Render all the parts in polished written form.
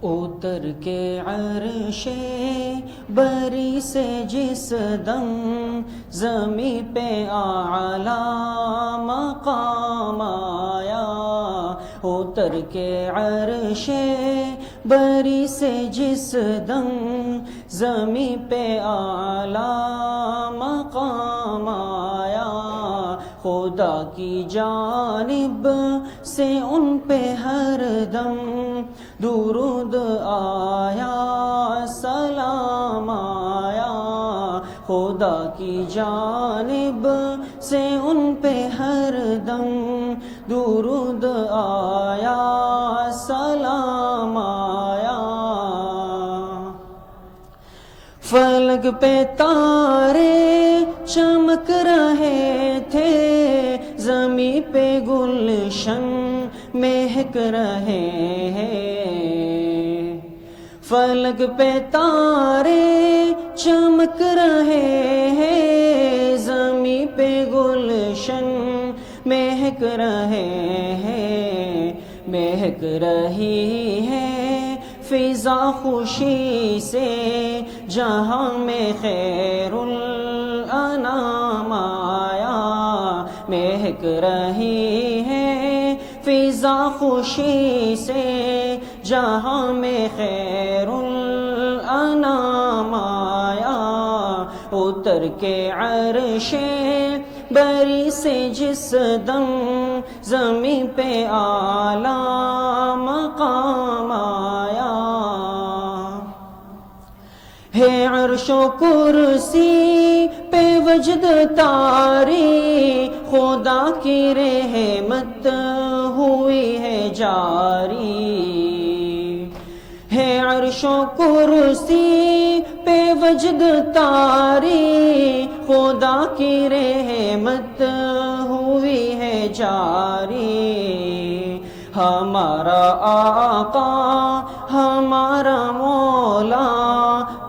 اتر کے عرش بری سے جس دم زمیں پہ اعلیٰ مقام آیا، اتر کے عرش بری سے جس دم زمیں پہ اعلیٰ مقام آیا، خدا کی جانب سے ان پہ ہر دم درود آیا، سلام آیا، خدا کی جانب سے ان پہ ہر دم درود آیا، سلام آیا۔ فلک پہ تارے چمک رہے تھے، زمیں پہ گلشن مہک رہے ہیں، فلک پہ تارے چمک رہے ہیں، زمیں پہ گلشن مہک رہے ہیں، مہک رہی ہے فضا خوشی سے، جہاں میں خیر الانام آیا، مہک رہی ہے فضا خوشی سے، جہاں میں خیر الانام آیا، اتر کے عرش بری سے جس دم زمیں پہ اعلیٰ مقام آیا، ہے عرش و کرسی پہ وجد طاری، خدا کی رحمت ہوئی ہے جاری، ہے عرش و کرسی پہ وجد طاری، خدا کی رحمت ہوئی ہے جاری، ہمارا آقا ہمارا مولا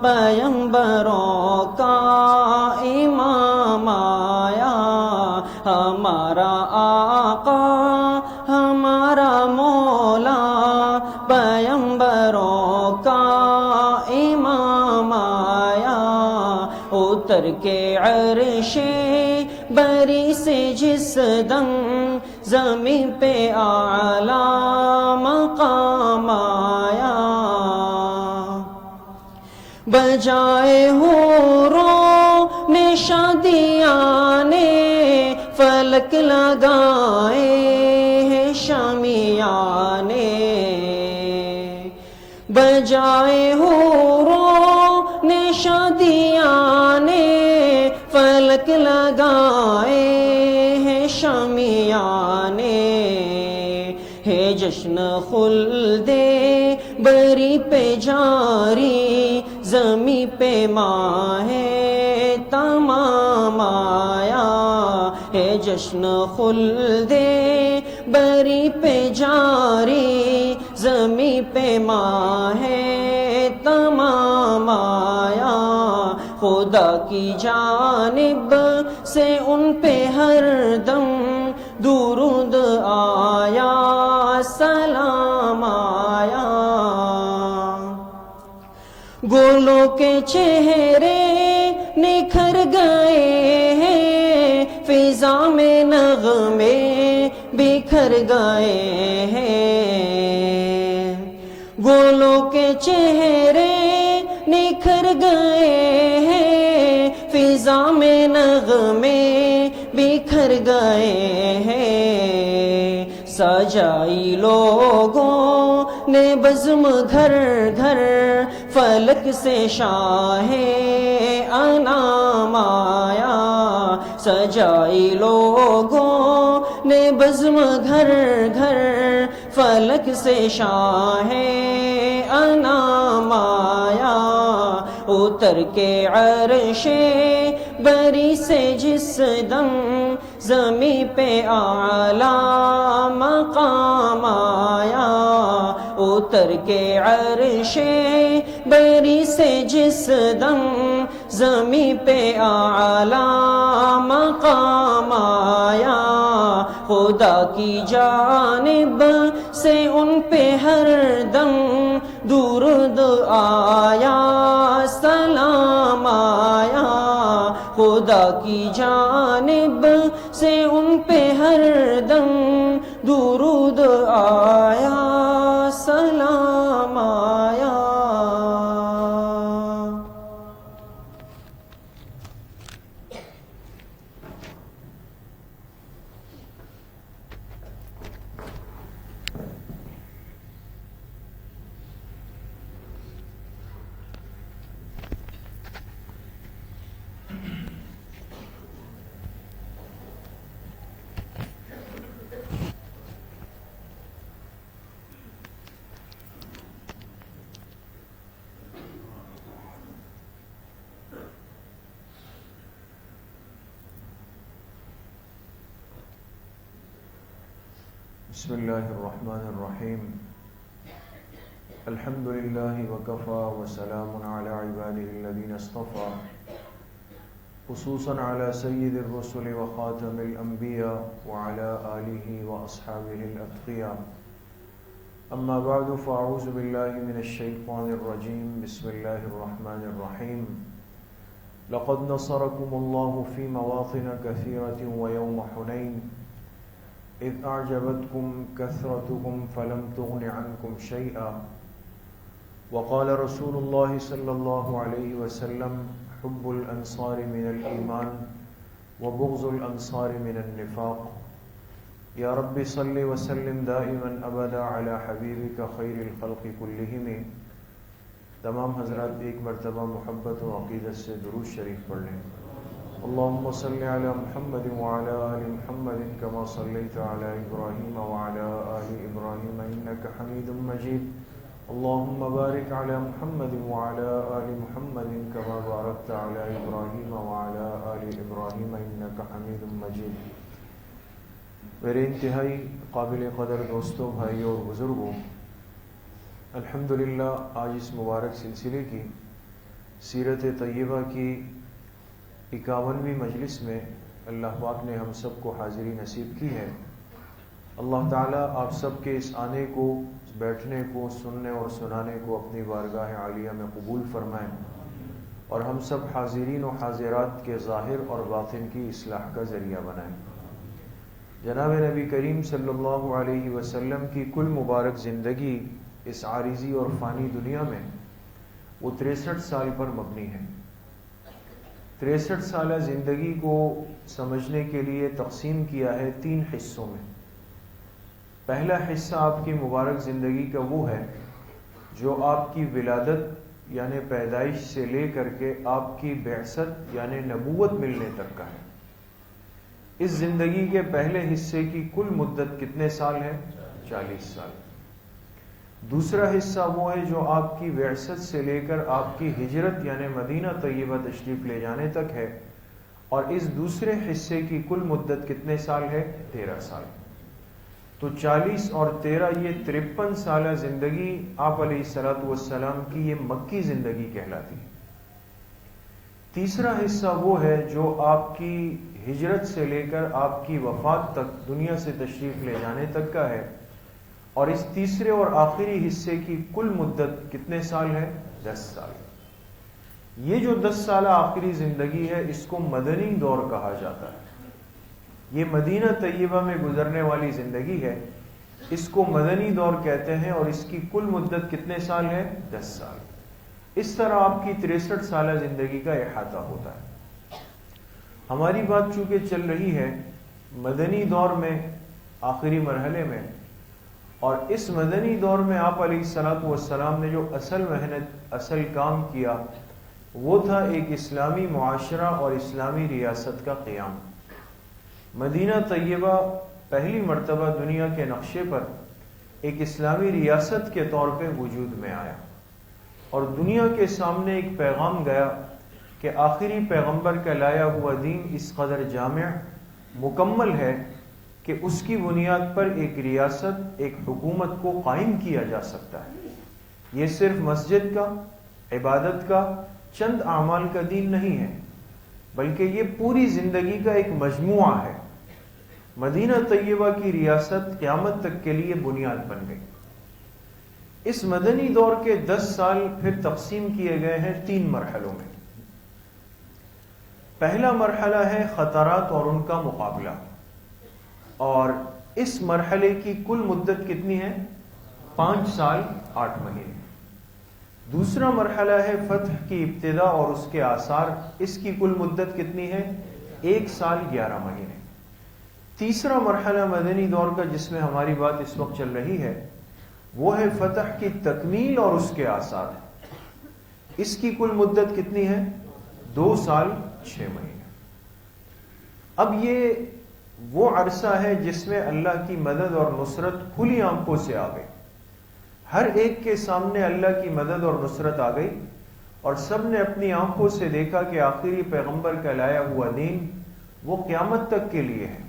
پیغمبروں کا امام آیا، ہمارا آقا ہمارا مولا پیغمبروں کا امام آیا، اتر کے عرش بری سے جس دم زمیں پہ اعلیٰ مقام آیا، بجائے حوروں نے شادیاں نے فلک لگائے ہیں شامیاں نے، بجائے حوروں نے شادیاں نے فلک لگائے ہیں شامیاں نے، ہے جشن خلد بری پہ جاری، زمیں پہ ماہ تمام آیا، ہے جشن خلد بری پہ جاری، زمیں پہ ماہ تمام آیا، خدا کی جانب سے ان پہ ہر دم درود آیا، سلام آیا، گلوں کے چہرے نکھر گئے ہیں، فضا میں نغمے بکھر گئے ہیں، گلوں کے چہرے نکھر گئے ہیں، فضا میں نغمے بکھر گئے ہیں، سجائی لوگوں نے بزم گھر گھر، فلک سے شاہ انعام آیا، سجائی لوگوں نے بزم گھر گھر، فلک سے شاہ انعام آیا، اتر کے عرش بری سے جس دم زمیں پہ اعلیٰ مقام آیا، اتر کے عرش بری سے جس دم زمیں پہ اعلیٰ مقام آیا، خدا کی جانب سے ان پہ ہر دم درود آیا، سلام آیا، خدا کی جانب سے ان پہ ہر دم درود آیا، سلام آیا۔ بسم اللہ الرحمن الرحیم، الحمد للہ وکفا وسلام علی عباده الذین اصطفى، خصوصا علی سید الرسل وخاتم الانبیاء وعلی آلہ واصحابہ الاتقیاء، اما بعد فاعوذ باللہ من الشیطان الرجیم، بسم اللہ الرحمن الرحیم، لقد نصرکم اللہ فی مواطن کثیرۃ ویوم حنین اذ اعجبتکم کثرتکم فلم تغن عنکم شیئا، وقال رسول اللہ صلی اللہ علیہ وسلم حب الانصار من الایمان وبغض الانصار من النفاق، یا رب صل وسلم دائما ابدا علی حبیبک خیر الخلق کلہم۔ تمام حضرات ایک مرتبہ محبت و عقیدت سے درود شریف پڑھ لیں۔ اللهم صل على محمد وعلى آل محمد كما صليت على إبراهيم وعلى آل إبراهيم إنك حميد مجيد، اللهم بارك على محمد وعلى آل محمد كما باركت على إبراهيم وعلى آل إبراهيم إنك حميد مجيد۔ میرے انتہائی قابل قدر دوستوں، بھائیوں اور بزرگوں، الحمدللہ آج اس مبارک سلسلے کی سیرت طیبہ کی 51ویں مجلس میں اللہ پاک نے ہم سب کو حاضری نصیب کی ہے۔ اللہ تعالیٰ آپ سب کے اس آنے کو، بیٹھنے کو، سننے اور سنانے کو اپنی بارگاہ عالیہ میں قبول فرمائیں، اور ہم سب حاضرین و حاضرات کے ظاہر اور باطن کی اصلاح کا ذریعہ بنائیں۔ جناب نبی کریم صلی اللہ علیہ وسلم کی کل مبارک زندگی اس عارضی اور فانی دنیا میں وہ 63 سال پر مبنی ہے۔ 63 سالہ زندگی کو سمجھنے کے لیے تقسیم کیا ہے 3 حصوں میں۔ پہلا حصہ آپ کی مبارک زندگی کا وہ ہے جو آپ کی ولادت یعنی پیدائش سے لے کر کے آپ کی بعثت یعنی نبوت ملنے تک کا ہے۔ اس زندگی کے پہلے حصے کی کل مدت کتنے سال ہے؟ 40 سال۔ دوسرا حصہ وہ ہے جو آپ کی بعثت سے لے کر آپ کی ہجرت یعنی مدینہ طیبہ تشریف لے جانے تک ہے، اور اس دوسرے حصے کی کل مدت کتنے سال ہے؟ 13 سال۔ تو 40 اور 13 یہ 53 سالہ زندگی آپ علیہ الصلوۃ والسلام کی یہ مکی زندگی کہلاتی ہے۔ تیسرا حصہ وہ ہے جو آپ کی ہجرت سے لے کر آپ کی وفات تک دنیا سے تشریف لے جانے تک کا ہے، اور اس تیسرے اور آخری حصے کی کل مدت کتنے سال ہے؟ 10 سال۔ یہ جو 10 سالہ آخری زندگی ہے اس کو مدنی دور کہا جاتا ہے۔ یہ مدینہ طیبہ میں گزرنے والی زندگی ہے، اس کو مدنی دور کہتے ہیں، اور اس کی کل مدت کتنے سال ہے؟ 10 سال۔ اس طرح آپ کی 63 سالہ زندگی کا احاطہ ہوتا ہے۔ ہماری بات چونکہ چل رہی ہے مدنی دور میں، آخری مرحلے میں، اور اس مدنی دور میں آپ علیہ الصلوۃ والسلام نے جو اصل محنت، اصل کام کیا وہ تھا ایک اسلامی معاشرہ اور اسلامی ریاست کا قیام۔ مدینہ طیبہ پہلی مرتبہ دنیا کے نقشے پر ایک اسلامی ریاست کے طور پہ وجود میں آیا، اور دنیا کے سامنے ایک پیغام گیا کہ آخری پیغمبر کا لایا ہوا دین اس قدر جامع، مکمل ہے کہ اس کی بنیاد پر ایک ریاست، ایک حکومت کو قائم کیا جا سکتا ہے۔ یہ صرف مسجد کا، عبادت کا، چند اعمال کا دین نہیں ہے، بلکہ یہ پوری زندگی کا ایک مجموعہ ہے۔ مدینہ طیبہ کی ریاست قیامت تک کے لیے بنیاد بن گئی۔ اس مدنی دور کے 10 سال پھر تقسیم کیے گئے ہیں 3 مرحلوں میں۔ پہلا مرحلہ ہے خطرات اور ان کا مقابلہ، اور اس مرحلے کی کل مدت کتنی ہے؟ 5 سال 8 مہینے۔ دوسرا مرحلہ ہے فتح کی ابتدا اور اس کے آثار، اس کی کل مدت کتنی ہے؟ 1 سال 11 مہینے۔ تیسرا مرحلہ مدنی دور کا جس میں ہماری بات اس وقت چل رہی ہے وہ ہے فتح کی تکمیل اور اس کے آثار، اس کی کل مدت کتنی ہے؟ 2 سال 6 مہینے۔ اب یہ وہ عرصہ ہے جس میں اللہ کی مدد اور نصرت کھلی آنکھوں سے آ گئی، ہر ایک کے سامنے اللہ کی مدد اور نصرت آ گئی، اور سب نے اپنی آنکھوں سے دیکھا کہ آخری پیغمبر کا لایا ہوا دین وہ قیامت تک کے لیے ہے۔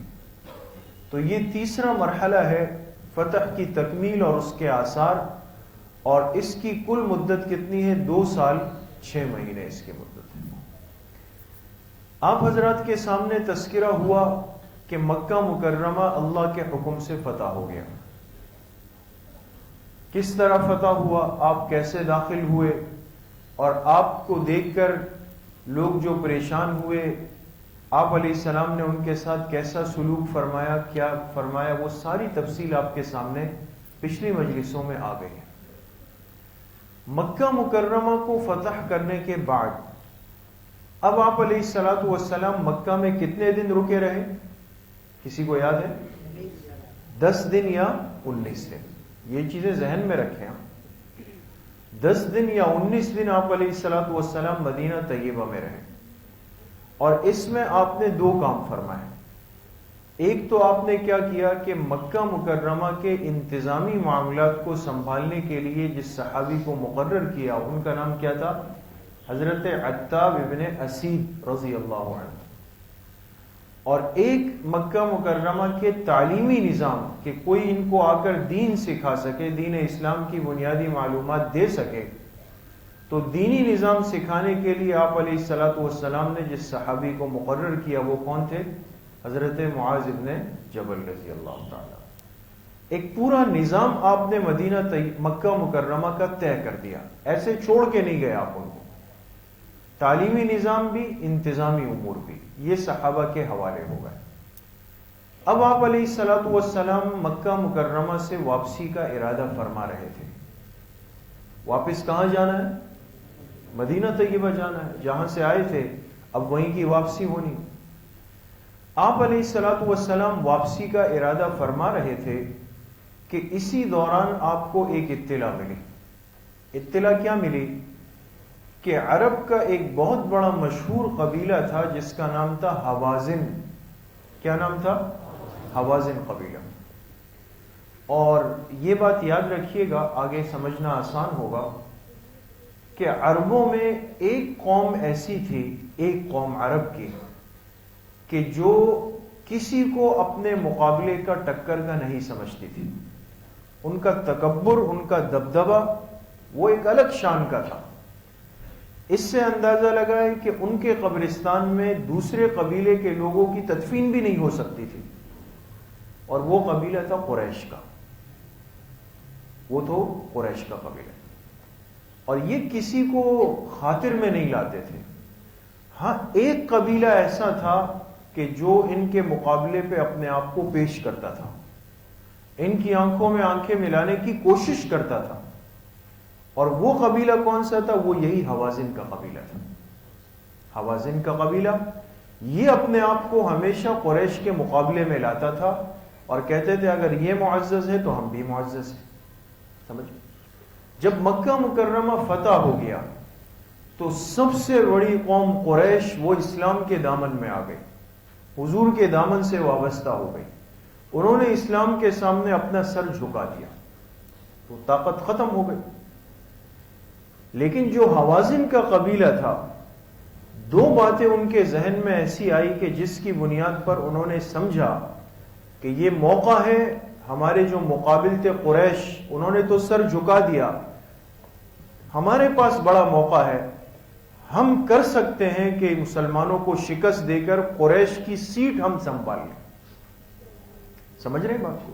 تو یہ تیسرا مرحلہ ہے فتح کی تکمیل اور اس کے آثار، اور اس کی کل مدت کتنی ہے؟ 2 سال 6 مہینے اس کی مدت ہے۔ آپ حضرات کے سامنے تذکرہ ہوا کہ مکہ مکرمہ اللہ کے حکم سے فتح ہو گیا۔ کس طرح فتح ہوا، آپ کیسے داخل ہوئے، اور آپ کو دیکھ کر لوگ جو پریشان ہوئے، آپ علیہ السلام نے ان کے ساتھ کیسا سلوک فرمایا، کیا فرمایا، وہ ساری تفصیل آپ کے سامنے پچھلی مجلسوں میں آ گئی ہے۔ مکہ مکرمہ کو فتح کرنے کے بعد اب آپ علیہ السلام مکہ میں کتنے دن رکے رہے؟ کسی کو یاد ہے؟ 10 دن یا 19 دن؟ یہ چیزیں ذہن میں رکھیں۔ 10 دن یا 19 دن آپ علیہ السلام مدینہ طیبہ میں رہے، اور اس میں آپ نے 2 کام فرمائے۔ ایک تو آپ نے کیا کیا کہ مکہ مکرمہ کے انتظامی معاملات کو سنبھالنے کے لیے جس صحابی کو مقرر کیا، ان کا نام کیا تھا؟ حضرت عتاب ابن اسید رضی اللہ عنہ۔ اور ایک مکہ مکرمہ کے تعلیمی نظام کہ کوئی ان کو آ کر دین سکھا سکے، دین اسلام کی بنیادی معلومات دے سکے، تو دینی نظام سکھانے کے لیے آپ علیہ السلام نے جس صحابی کو مقرر کیا وہ کون تھے؟ حضرت معاذ ابن جبل رضی اللہ تعالی۔ ایک پورا نظام آپ نے مکہ مکرمہ کا طے کر دیا، ایسے چھوڑ کے نہیں گئے آپ ان کو، تعلیمی نظام بھی، انتظامی امور بھی، یہ صحابہ کے حوالے ہو گئے۔ اب آپ علیہ السلام مکہ مکرمہ سے واپسی کا ارادہ فرما رہے تھے۔ واپس کہاں جانا ہے؟ مدینہ طیبہ جانا ہے، جہاں سے آئے تھے اب وہیں کی واپسی ہونی۔ آپ علیہ السلام واپسی کا ارادہ فرما رہے تھے کہ اسی دوران آپ کو ایک اطلاع ملی۔ اطلاع کیا ملی؟ کہ عرب کا ایک بہت بڑا مشہور قبیلہ تھا جس کا نام تھا حوازن۔ کیا نام تھا؟ حوازن قبیلہ۔ اور یہ بات یاد رکھیے گا، آگے سمجھنا آسان ہوگا، کہ عربوں میں ایک قوم ایسی تھی، ایک قوم عرب کی، کہ جو کسی کو اپنے مقابلے کا ٹکر کا نہیں سمجھتی تھی۔ ان کا تکبر، ان کا دبدبہ وہ ایک الگ شان کا تھا۔ اس سے اندازہ لگائے کہ ان کے قبرستان میں دوسرے قبیلے کے لوگوں کی تدفین بھی نہیں ہو سکتی تھی، اور وہ قبیلہ تھا قریش کا۔ وہ تو قریش کا قبیلہ، اور یہ کسی کو خاطر میں نہیں لاتے تھے۔ ہاں ایک قبیلہ ایسا تھا کہ جو ان کے مقابلے پہ اپنے آپ کو پیش کرتا تھا، ان کی آنکھوں میں آنکھیں ملانے کی کوشش کرتا تھا، اور وہ قبیلہ کون سا تھا؟ وہ یہی حوازن کا قبیلہ تھا۔ حوازن کا قبیلہ یہ اپنے آپ کو ہمیشہ قریش کے مقابلے میں لاتا تھا، اور کہتے تھے اگر یہ معزز ہے تو ہم بھی معزز ہیں۔ سمجھ؟ جب مکہ مکرمہ فتح ہو گیا تو سب سے بڑی قوم قریش وہ اسلام کے دامن میں آ گئی، حضور کے دامن سے وابستہ ہو گئی۔ انہوں نے اسلام کے سامنے اپنا سر جھکا دیا، تو طاقت ختم ہو گئی۔ لیکن جو حوازن کا قبیلہ تھا، 2 باتیں ان کے ذہن میں ایسی آئی کہ جس کی بنیاد پر انہوں نے سمجھا کہ یہ موقع ہے، ہمارے جو مقابل تھے قریش، انہوں نے تو سر جھکا دیا، ہمارے پاس بڑا موقع ہے، ہم کر سکتے ہیں کہ مسلمانوں کو شکست دے کر قریش کی سیٹ ہم سنبھال لیں۔ سمجھ رہے ہیں بات کو؟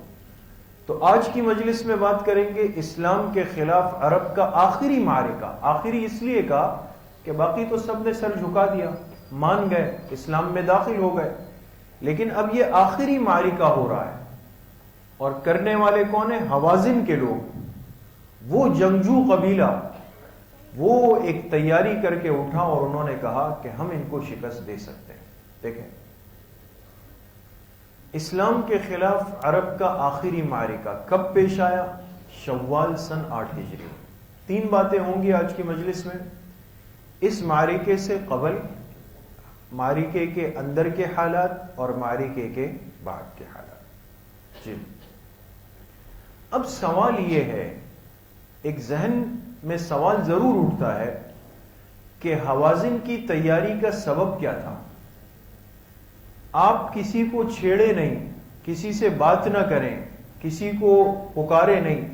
تو آج کی مجلس میں بات کریں گے اسلام کے خلاف عرب کا آخری معرکہ۔ آخری اس لیے کہا کہ باقی تو سب نے سر جھکا دیا، مان گئے، اسلام میں داخل ہو گئے، لیکن اب یہ آخری معرکہ ہو رہا ہے، اور کرنے والے کون ہیں؟ حوازن کے لوگ، وہ جنگجو قبیلہ، وہ ایک تیاری کر کے اٹھا اور انہوں نے کہا کہ ہم ان کو شکست دے سکتے ہیں۔ دیکھیں، اسلام کے خلاف عرب کا آخری معرکہ کب پیش آیا؟ شوال سن 8 ہجری۔ 3 باتیں ہوں گی آج کی مجلس میں، اس معرکے سے قبل، معرکے کے اندر کے حالات اور معرکے کے بعد کے حالات۔ جی، اب سوال یہ ہے، ایک ذہن میں سوال ضرور اٹھتا ہے کہ حوازن کی تیاری کا سبب کیا تھا؟ آپ کسی کو چھیڑے نہیں، کسی سے بات نہ کریں، کسی کو پکارے نہیں،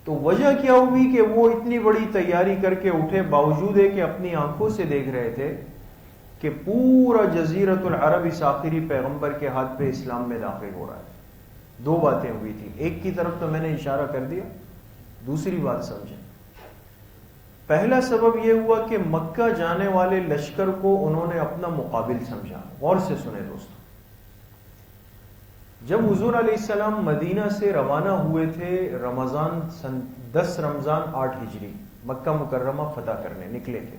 تو وجہ کیا ہوئی کہ وہ اتنی بڑی تیاری کر کے اٹھے، باوجود ہے کہ اپنی آنکھوں سے دیکھ رہے تھے کہ پورا جزیرۃ العرب اس آخری پیغمبر کے ہاتھ پہ اسلام میں داخل ہو رہا ہے۔ 2 باتیں ہوئی تھی، ایک کی طرف تو میں نے اشارہ کر دیا، دوسری بات سمجھیں۔ پہلا سبب یہ ہوا کہ مکہ جانے والے لشکر کو انہوں نے اپنا مقابل سمجھا۔ غور سے سنیں دوستو، جب حضور علیہ السلام مدینہ سے روانہ ہوئے تھے رمضان سن 10 رمضان 8 ہجری، مکہ مکرمہ فتح کرنے نکلے تھے،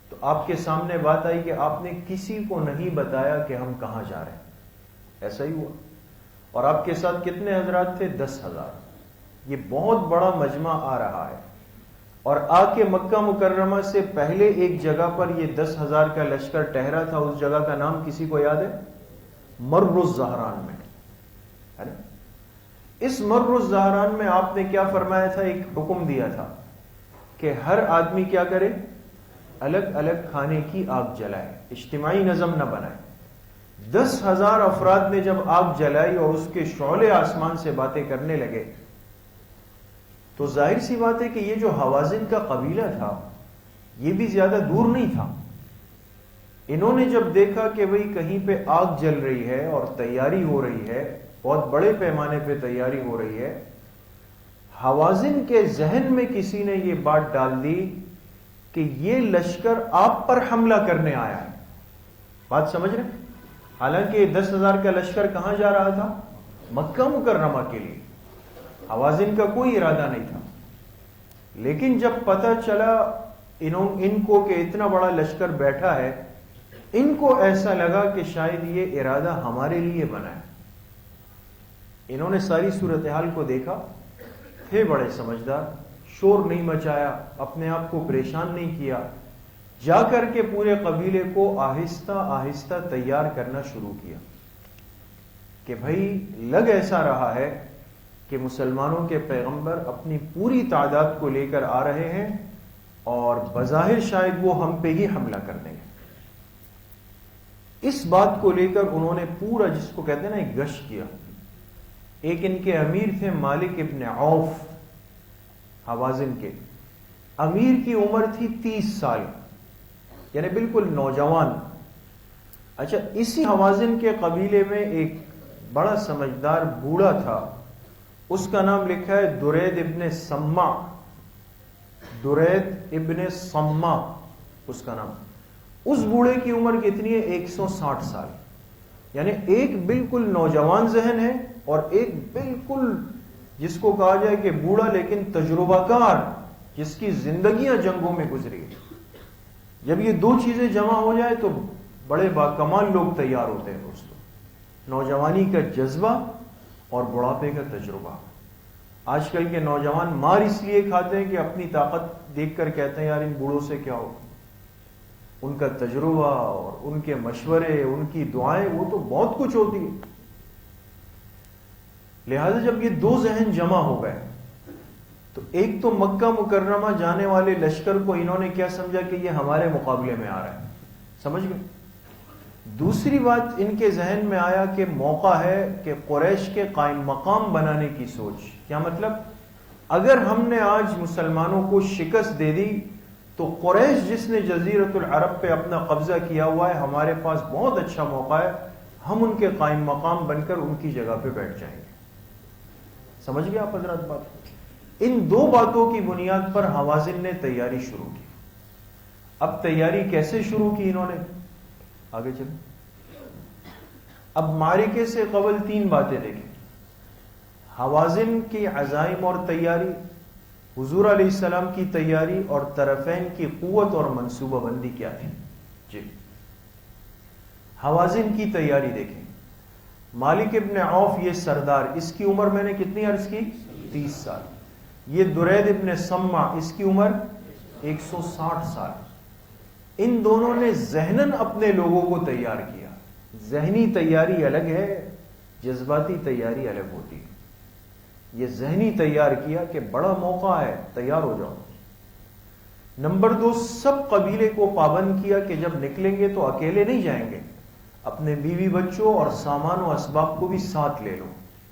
تو آپ کے سامنے بات آئی کہ آپ نے کسی کو نہیں بتایا کہ ہم کہاں جا رہے ہیں۔ ایسا ہی ہوا، اور آپ کے ساتھ کتنے حضرات تھے؟ 10,000۔ یہ بہت بڑا مجمع آ رہا ہے، اور آ کے مکہ مکرمہ سے پہلے ایک جگہ پر یہ 10,000 کا لشکر ٹھہرا تھا، اس جگہ کا نام کسی کو یاد ہے؟ مر الزہران میں ہے نا؟ اس مر الزہران میں آپ نے کیا فرمایا تھا؟ ایک حکم دیا تھا کہ ہر آدمی کیا کرے؟ الگ الگ کھانے کی آگ جلائے، اجتماعی نظم نہ بنائے۔ 10,000 افراد نے جب آگ جلائی اور اس کے شعلے آسمان سے باتیں کرنے لگے، تو ظاہر سی بات ہے کہ یہ جو حوازن کا قبیلہ تھا یہ بھی زیادہ دور نہیں تھا۔ انہوں نے جب دیکھا کہ بھئی کہیں پہ آگ جل رہی ہے اور تیاری ہو رہی ہے، بہت بڑے پیمانے پہ تیاری ہو رہی ہے، حوازن کے ذہن میں کسی نے یہ بات ڈال دی کہ یہ لشکر آپ پر حملہ کرنے آیا ہے۔ بات سمجھ رہے؟ حالانکہ 10,000 کا لشکر کہاں جا رہا تھا؟ مکہ مکرمہ کے لیے، حوازن کا کوئی ارادہ نہیں تھا۔ لیکن جب پتہ چلا ان کو کہ اتنا بڑا لشکر بیٹھا ہے، ان کو ایسا لگا کہ شاید یہ ارادہ ہمارے لیے بنا ہے۔ انہوں نے ساری صورتحال کو دیکھا، تھے بڑے سمجھدار، شور نہیں مچایا، اپنے آپ کو پریشان نہیں کیا، جا کر کے پورے قبیلے کو آہستہ آہستہ تیار کرنا شروع کیا کہ بھائی لگ ایسا رہا ہے کہ مسلمانوں کے پیغمبر اپنی پوری تعداد کو لے کر آ رہے ہیں، اور بظاہر شاید وہ ہم پہ ہی حملہ کر دیں گے۔ اس بات کو لے کر انہوں نے پورا، جس کو کہتے ہیں نا، ایک گشت کیا۔ ایک ان کے امیر تھے مالک ابن عوف، حوازن کے امیر کی عمر تھی 30 سال، یعنی بالکل نوجوان۔ اچھا، اسی حوازن کے قبیلے میں ایک بڑا سمجھدار بوڑھا تھا، اس کا نام لکھا ہے درید ابن سما، درید ابن سما اس کا نام۔ اس بوڑھے کی عمر کتنی ہے؟ 160 سال، یعنی ایک بالکل نوجوان ذہن ہے اور ایک بالکل جس کو کہا جائے کہ بوڑھا لیکن تجربہ کار، جس کی زندگیاں جنگوں میں گزری۔ جب یہ 2 چیزیں جمع ہو جائے تو بڑے باکمال لوگ تیار ہوتے ہیں دوستو، نوجوانی کا جذبہ اور بڑھاپے کا تجربہ۔ آج کل کے نوجوان مار اس لیے کھاتے ہیں کہ اپنی طاقت دیکھ کر کہتے ہیں یار ان بوڑھوں سے کیا ہو۔ ان کا تجربہ اور ان کے مشورے، ان کی دعائیں، وہ تو بہت کچھ ہوتی ہے۔ لہذا جب یہ 2 ذہن جمع ہو گئے تو ایک تو مکہ مکرمہ جانے والے لشکر کو انہوں نے کیا سمجھا کہ یہ ہمارے مقابلے میں آ رہا ہے، سمجھ گئے؟ دوسری بات ان کے ذہن میں آیا کہ موقع ہے کہ قریش کے قائم مقام بنانے کی سوچ. کیا مطلب؟ اگر ہم نے آج مسلمانوں کو شکست دے دی تو قریش جس نے جزیرۃ العرب پہ اپنا قبضہ کیا ہوا ہے، ہمارے پاس بہت اچھا موقع ہے، ہم ان کے قائم مقام بن کر ان کی جگہ پہ بیٹھ جائیں گے. سمجھ گئے آپ حضرات بات؟ ان دو باتوں کی بنیاد پر حوازن نے تیاری شروع کی. اب تیاری کیسے شروع کی انہوں نے؟ آگے چلیں. اب معرکے سے قبل 3 باتیں دیکھیں. حوازن کی عزائم اور تیاری، حضور علیہ السلام کی تیاری، اور طرفین کی قوت اور منصوبہ بندی کیا تھی. جی، حوازن کی تیاری دیکھیں. مالک ابن عوف یہ سردار، اس کی عمر میں نے کتنی عرض کی؟ 30 سال. یہ درید ابن سمع، اس کی عمر 160 سال. ان دونوں نے ذہناً اپنے لوگوں کو تیار کیا. ذہنی تیاری الگ ہے، جذباتی تیاری الگ ہوتی ہے. یہ ذہنی تیار کیا کہ بڑا موقع ہے، تیار ہو جاؤ. نمبر 2، سب قبیلے کو پابند کیا کہ جب نکلیں گے تو اکیلے نہیں جائیں گے، اپنے بیوی بچوں اور سامان و اسباب کو بھی ساتھ لے لو،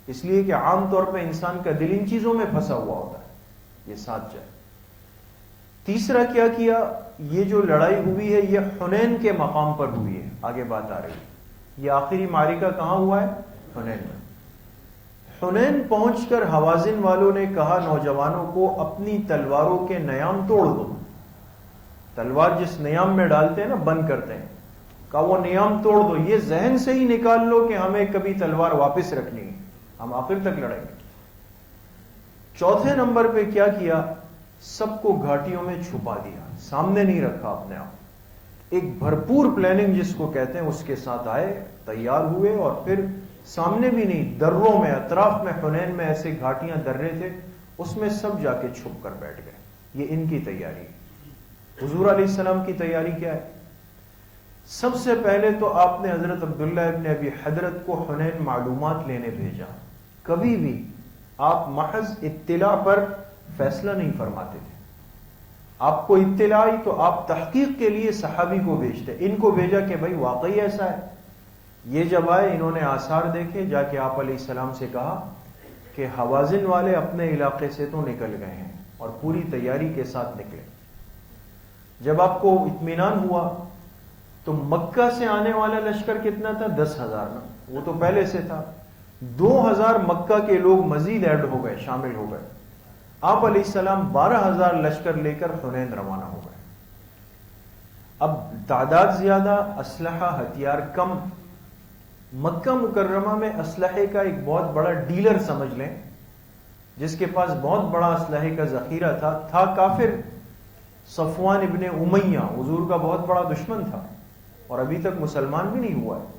اس لیے کہ عام طور پہ انسان کا دل ان چیزوں میں پھنسا ہوا ہوتا ہے، یہ ساتھ جائے. تیسرا کیا کیا؟ یہ جو لڑائی ہوئی ہے یہ حنین کے مقام پر ہوئی ہے. آگے بات آ رہی ہے. یہ آخری معرکہ کہاں ہوا ہے؟ حنین میں. حنین پہنچ کر حوازن والوں نے کہا نوجوانوں کو اپنی تلواروں کے نیام توڑ دو. تلوار جس نیام میں ڈالتے ہیں نا، بند کرتے ہیں، کہا وہ نیام توڑ دو. یہ ذہن سے ہی نکال لو کہ ہمیں کبھی تلوار واپس رکھنی ہے، ہم آخر تک لڑیں گے. چوتھے نمبر پہ کیا کیا؟ سب کو گھاٹیوں میں چھپا دیا، سامنے نہیں رکھا اپنے آپ. ایک بھرپور پلاننگ جس کو کہتے ہیں اس کے ساتھ آئے، تیار ہوئے، اور پھر سامنے بھی نہیں، دروں میں، اطراف میں، حنین میں ایسے گھاٹیاں درے تھے، اس میں سب جا کے چھپ کر بیٹھ گئے. یہ ان کی تیاری. حضور علیہ السلام کی تیاری کیا ہے؟ سب سے پہلے تو آپ نے حضرت عبداللہ ابن ابی حضرت کو حنین معلومات لینے بھیجا. کبھی بھی آپ محض اطلاع پر فیصلہ نہیں فرماتے تھے. آپ کو اطلاع آئی تو آپ تحقیق کے لیے صحابی کو بھیجتے. ان کو بھیجا کہ بھائی واقعی ایسا ہے. یہ جب آئے انہوں نے آثار دیکھے، جا کے آپ علیہ السلام سے کہا کہ حوازن والے اپنے علاقے سے تو نکل گئے ہیں اور پوری تیاری کے ساتھ نکلے. جب آپ کو اطمینان ہوا تو مکہ سے آنے والا لشکر کتنا تھا؟ 10,000 نا، وہ تو پہلے سے تھا. 2,000 مکہ کے لوگ مزید ایڈ ہو گئے، شامل ہو گئے. آپ علیہ السلام 12,000 لشکر لے کر حنین روانہ ہو گئے. اب تعداد زیادہ، اسلحہ ہتھیار کم. مکہ مکرمہ میں اسلحے کا ایک بہت بڑا ڈیلر سمجھ لیں، جس کے پاس بہت بڑا اسلحے کا ذخیرہ تھا کافر صفوان ابن امیہ، حضور کا بہت بڑا دشمن تھا اور ابھی تک مسلمان بھی نہیں ہوا ہے.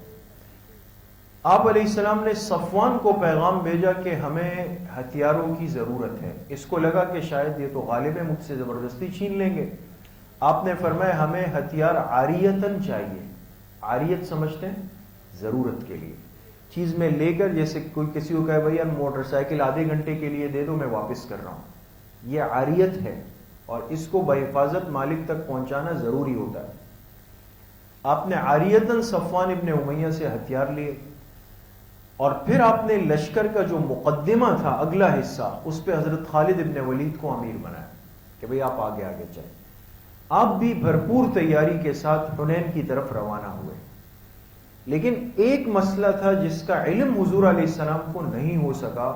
آپ علیہ السلام نے صفوان کو پیغام بھیجا کہ ہمیں ہتھیاروں کی ضرورت ہے. اس کو لگا کہ شاید یہ تو غالب ہے، مجھ سے زبردستی چھین لیں گے. آپ نے فرمایا ہمیں ہتھیار عاریتن چاہیے. عاریت سمجھتے ہیں؟ ضرورت کے لیے چیز میں لے کر، جیسے کوئی کسی کو کہے بھائی یار موٹر سائیکل آدھے گھنٹے کے لیے دے دو، میں واپس کر رہا ہوں. یہ عاریت ہے اور اس کو بحفاظت مالک تک پہنچانا ضروری ہوتا ہے. آپ نے عاریتن صفوان ابن امیہ سے ہتھیار لیے اور پھر آپ نے لشکر کا جو مقدمہ تھا، اگلا حصہ، اس پہ حضرت خالد ابن ولید کو امیر بنایا کہ بھئی آپ آگے آگے چلیں. آپ بھی بھرپور تیاری کے ساتھ حنین کی طرف روانہ ہوئے. لیکن ایک مسئلہ تھا جس کا علم حضور علیہ السلام کو نہیں ہو سکا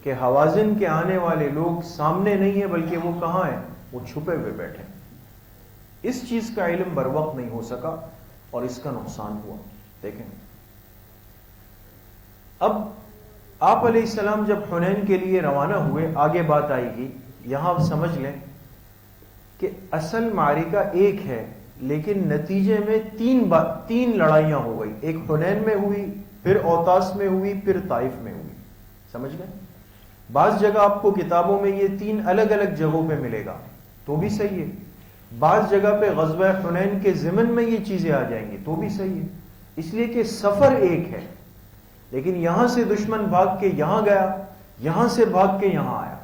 کہ حوازن کے آنے والے لوگ سامنے نہیں ہیں بلکہ وہ کہاں ہیں؟ وہ چھپے ہوئے بیٹھے. اس چیز کا علم بر وقت نہیں ہو سکا اور اس کا نقصان ہوا. دیکھیں اب آپ علیہ السلام جب حنین کے لیے روانہ ہوئے، آگے بات آئے گی. یہاں سمجھ لیں کہ اصل معرکہ ایک ہے لیکن نتیجے میں تین لڑائیاں ہو گئی. ایک حنین میں ہوئی، پھر اوتاس میں ہوئی، پھر طائف میں ہوئی. سمجھ گئے؟ بعض جگہ آپ کو کتابوں میں یہ 3 الگ الگ جگہوں پہ ملے گا تو بھی صحیح ہے. بعض جگہ پہ غزوہ حنین کے ضمن میں یہ چیزیں آ جائیں گی تو بھی صحیح ہے، اس لیے کہ سفر ایک ہے. لیکن یہاں سے دشمن بھاگ کے یہاں گیا، یہاں سے بھاگ کے یہاں آیا.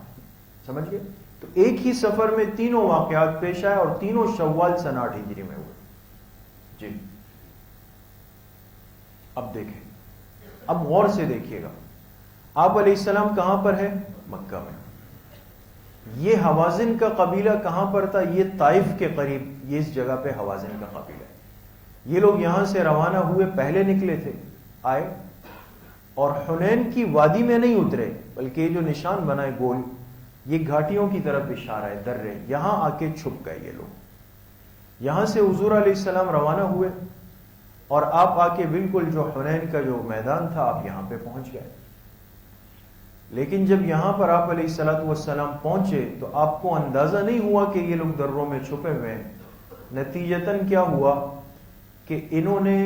سمجھ گئے؟ تو ایک ہی سفر میں تینوں واقعات پیش آئے اور تینوں شوال سن 8 ہجری میں ہوئے. جی اب دیکھیں، اب غور سے دیکھیے گا، آپ علیہ السلام کہاں پر ہے؟ مکہ میں۔ یہ حوازن کا قبیلہ کہاں پر تھا؟ یہ طائف کے قریب، یہ اس جگہ پہ حوازن کا قبیلہ ہے۔ یہ لوگ یہاں سے روانہ ہوئے، پہلے نکلے تھے، آئے اور حنین کی وادی میں نہیں اترے، بلکہ یہ جو نشان بنا ہے گول، یہ گھاٹیوں کی طرف اشارہ ہے، درے، یہاں آ کے چھپ گئے یہ لوگ۔ یہاں سے حضور علیہ السلام روانہ ہوئے اور آپ آ کے بالکل جو حنین کا جو میدان تھا، آپ یہاں پہ پہنچ گئے۔ لیکن جب یہاں پر آپ علیہ الصلوۃ والسلام پہنچے تو آپ کو اندازہ نہیں ہوا کہ یہ لوگ دروں میں چھپے ہوئے ہیں۔ نتیجتاً کیا ہوا کہ انہوں نے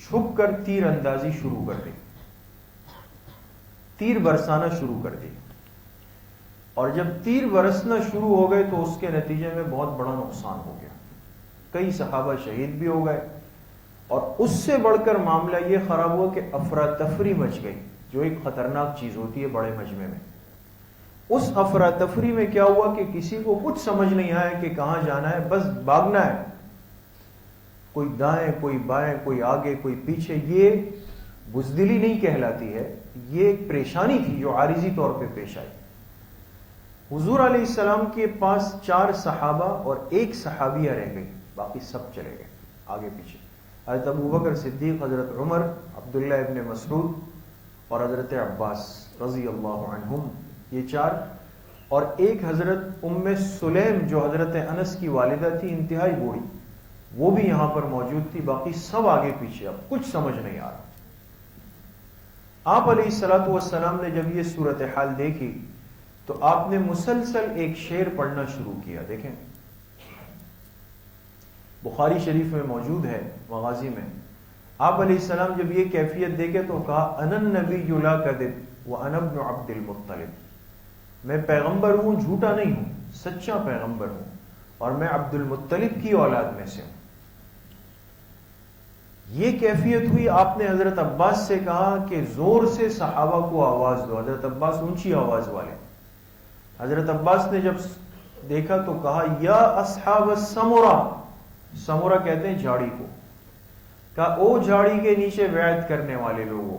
چھپ کر تیر اندازی شروع کر دی، تیر برسانا شروع کر دی، اور جب تیر برسنا شروع ہو گئے تو اس کے نتیجے میں بہت بڑا نقصان ہو گیا، کئی صحابہ شہید بھی ہو گئے، اور اس سے بڑھ کر معاملہ یہ خراب ہوا کہ افراتفری مچ گئی، جو ایک خطرناک چیز ہوتی ہے بڑے مجمع میں۔ اس افراتفری میں کیا ہوا کہ کسی کو کچھ سمجھ نہیں آیا کہ کہاں جانا ہے، بس بھاگنا ہے، کوئی دائیں کوئی بائیں، کوئی آگے کوئی پیچھے۔ یہ بزدلی نہیں کہلاتی ہے، یہ ایک پریشانی تھی جو عارضی طور پہ پیش آئی۔ حضور علیہ السلام کے پاس 4 صحابہ اور 1 صحابیہ رہ گئی، باقی سب چلے گئے آگے پیچھے۔ حضرت ابوبکر صدیق، حضرت عمر، عبداللہ ابن مسعود اور حضرت عباس رضی اللہ عنہم، یہ 4، اور 1 حضرت ام سلیم جو حضرت انس کی والدہ تھی، انتہائی بوڑھی، وہ بھی یہاں پر موجود تھی، باقی سب آگے پیچھے۔ اب کچھ سمجھ نہیں آ رہا۔ آپ علیہ الصلوۃ والسلام نے جب یہ صورتحال دیکھی تو آپ نے مسلسل ایک شعر پڑھنا شروع کیا۔ دیکھیں، بخاری شریف میں موجود ہے، مغازی میں۔ آپ علیہ السلام جب یہ کیفیت دیکھے تو کہا، انا النبی لا کذب وانا ابن عبد المطلب، میں پیغمبر ہوں، جھوٹا نہیں ہوں، سچا پیغمبر ہوں، اور میں عبد المطلب کی اولاد میں سے ہوں۔ یہ کیفیت ہوئی۔ آپ نے حضرت عباس سے کہا کہ زور سے صحابہ کو آواز دو۔ حضرت عباس اونچی آواز والے۔ حضرت عباس نے جب دیکھا تو کہا، یا اصحاب السمرہ، سمرہ کہتے ہیں جھاڑی کو، کہا او جھاڑی کے نیچے بیعت کرنے والے لوگوں،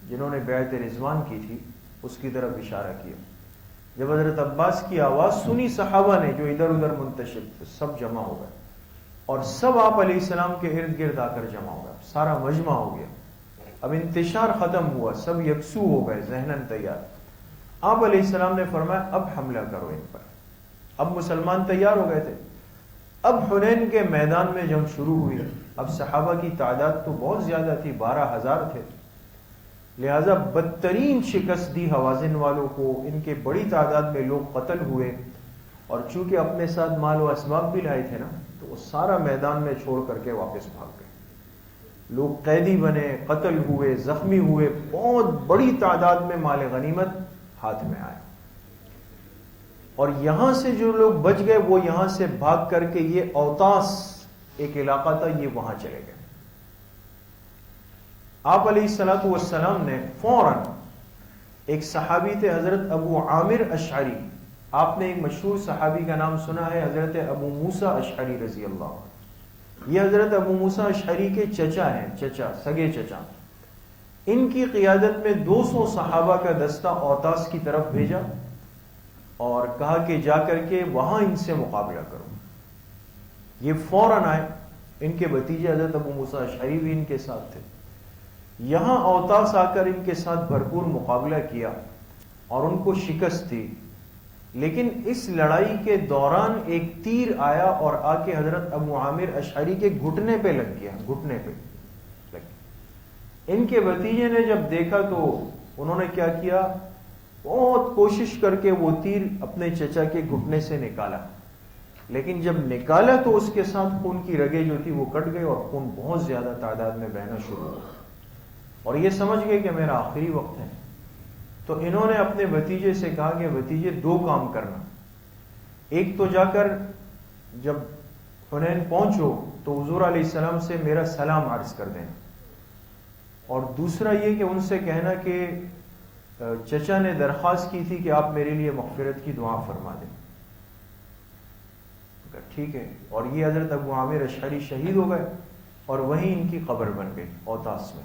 جنہوں نے بیعت رضوان کی تھی، اس کی طرف اشارہ کیا۔ جب حضرت عباس کی آواز سنی صحابہ نے جو ادھر ادھر منتشر تھے، سب جمع ہو گئے، اور سب آپ علیہ السلام کے ارد گرد آ کر جمع ہو گئے، سارا مجمع ہو گیا۔ اب انتشار ختم ہوا، سب یکسو ہو گئے، ذہناً تیار۔ آپ علیہ السلام نے فرمایا، اب حملہ کرو ان پر۔ اب مسلمان تیار ہو گئے تھے۔ اب حنین کے میدان میں جنگ شروع ہوئی۔ اب صحابہ کی تعداد تو بہت زیادہ تھی، 12,000 تھے، لہذا بدترین شکست دی حوازن والوں کو۔ ان کے بڑی تعداد میں لوگ قتل ہوئے، اور چونکہ اپنے ساتھ مال و اسباب بھی لائے تھے نا، تو وہ سارا میدان میں چھوڑ کر کے واپس بھاگ گئے۔ لوگ قیدی بنے، قتل ہوئے، زخمی ہوئے، بہت بڑی تعداد میں مال غنیمت ہاتھ میں آیا۔ اور یہاں سے جو لوگ بچ گئے وہ یہاں سے بھاگ کر کے، یہ اوتاس ایک علاقہ تھا، یہ وہاں چلے گئے۔ آپ علیہ الصلوۃ والسلام نے فوراً، ایک صحابی تھے حضرت ابو عامر اشعری، آپ نے ایک مشہور صحابی کا نام سنا ہے، حضرت ابو موسیٰ اشعری رضی اللہ عنہ۔ یہ حضرت ابو موسیٰ اشعری کے چچا ہیں، چچا، سگے چچا۔ ان کی قیادت میں 200 صحابہ کا دستہ اوتاس کی طرف بھیجا اور کہا کہ جا کر کے وہاں ان سے مقابلہ کرو۔ یہ فوراً آئے، ان کے بھتیجے حضرت ابو موسیٰ اشعری بھی ان کے ساتھ تھے۔ یہاں اوتاس آ کر ان کے ساتھ بھرپور مقابلہ کیا اور ان کو شکست دی، لیکن اس لڑائی کے دوران ایک تیر آیا اور آ کے حضرت ابو عامر اشعری کے گھٹنے پہ لگ گیا، گھٹنے پہ لگ گیا۔ ان کے بھتیجے نے جب دیکھا تو انہوں نے کیا کیا، بہت کوشش کر کے وہ تیر اپنے چچا کے گھٹنے سے نکالا، لیکن جب نکالا تو اس کے ساتھ خون کی رگیں جو تھی وہ کٹ گئی اور خون بہت زیادہ تعداد میں بہنا شروع ہوا، اور یہ سمجھ گئے کہ میرا آخری وقت ہے۔ تو انہوں نے اپنے بھتیجے سے کہا کہ بھتیجے 2 کام کرنا، ایک تو جا کر جب حنین پہنچو تو حضور علیہ السلام سے میرا سلام عرض کر دینا، اور دوسرا یہ کہ ان سے کہنا کہ چچا نے درخواست کی تھی کہ آپ میرے لیے مغفرت کی دعا فرما دیں۔ ٹھیک ہے، اور یہ حضرت ابو عامر اشعری شہید ہو گئے اور وہیں ان کی قبر بن گئی اوتاس میں۔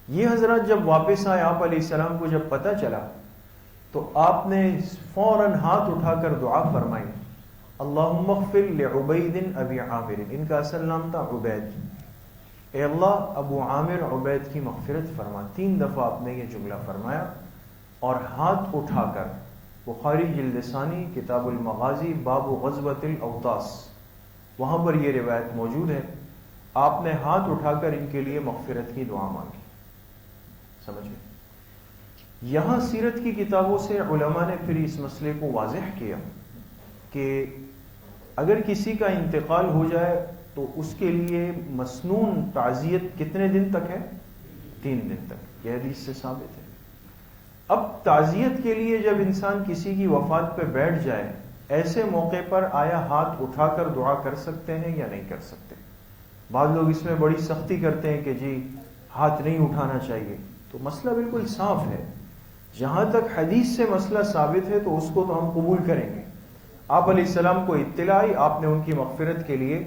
یہ حضرات جب واپس آئے آپ علیہ السلام کو جب پتہ چلا تو آپ نے فوراً ہاتھ اٹھا کر دعا فرمائی، اللہم اغفر لعبید ابی عامر، ان کا اصل نام تھا عبید، اے اللہ ابو عامر عبید کی مغفرت فرما۔ 3 دفعہ آپ نے یہ جملہ فرمایا اور ہاتھ اٹھا کر، بخاری جلد ثانی کتاب المغازی باب غزوۃ الاوطاس، وہاں پر یہ روایت موجود ہے، آپ نے ہاتھ اٹھا کر ان کے لیے مغفرت کی دعا مانگی۔ سمجھ گئے؟ یہاں سیرت کی کتابوں سے علماء نے پھر اس مسئلے کو واضح کیا کہ اگر کسی کا انتقال ہو جائے تو اس کے لیے مسنون تعزیت کتنے دن تک ہے؟ 3 دن تک، یہ حدیث سے ثابت ہے۔ اب تعزیت کے لیے جب انسان کسی کی وفات پہ بیٹھ جائے، ایسے موقع پر آیا ہاتھ اٹھا کر دعا کر سکتے ہیں یا نہیں کر سکتے؟ بعض لوگ اس میں بڑی سختی کرتے ہیں کہ جی ہاتھ نہیں اٹھانا چاہیے، تو مسئلہ بالکل صاف ہے۔ جہاں تک حدیث سے مسئلہ ثابت ہے تو اس کو تو ہم قبول کریں گے۔ آپ علیہ السلام کو اطلاع آئی، آپ نے ان کی مغفرت کے لیے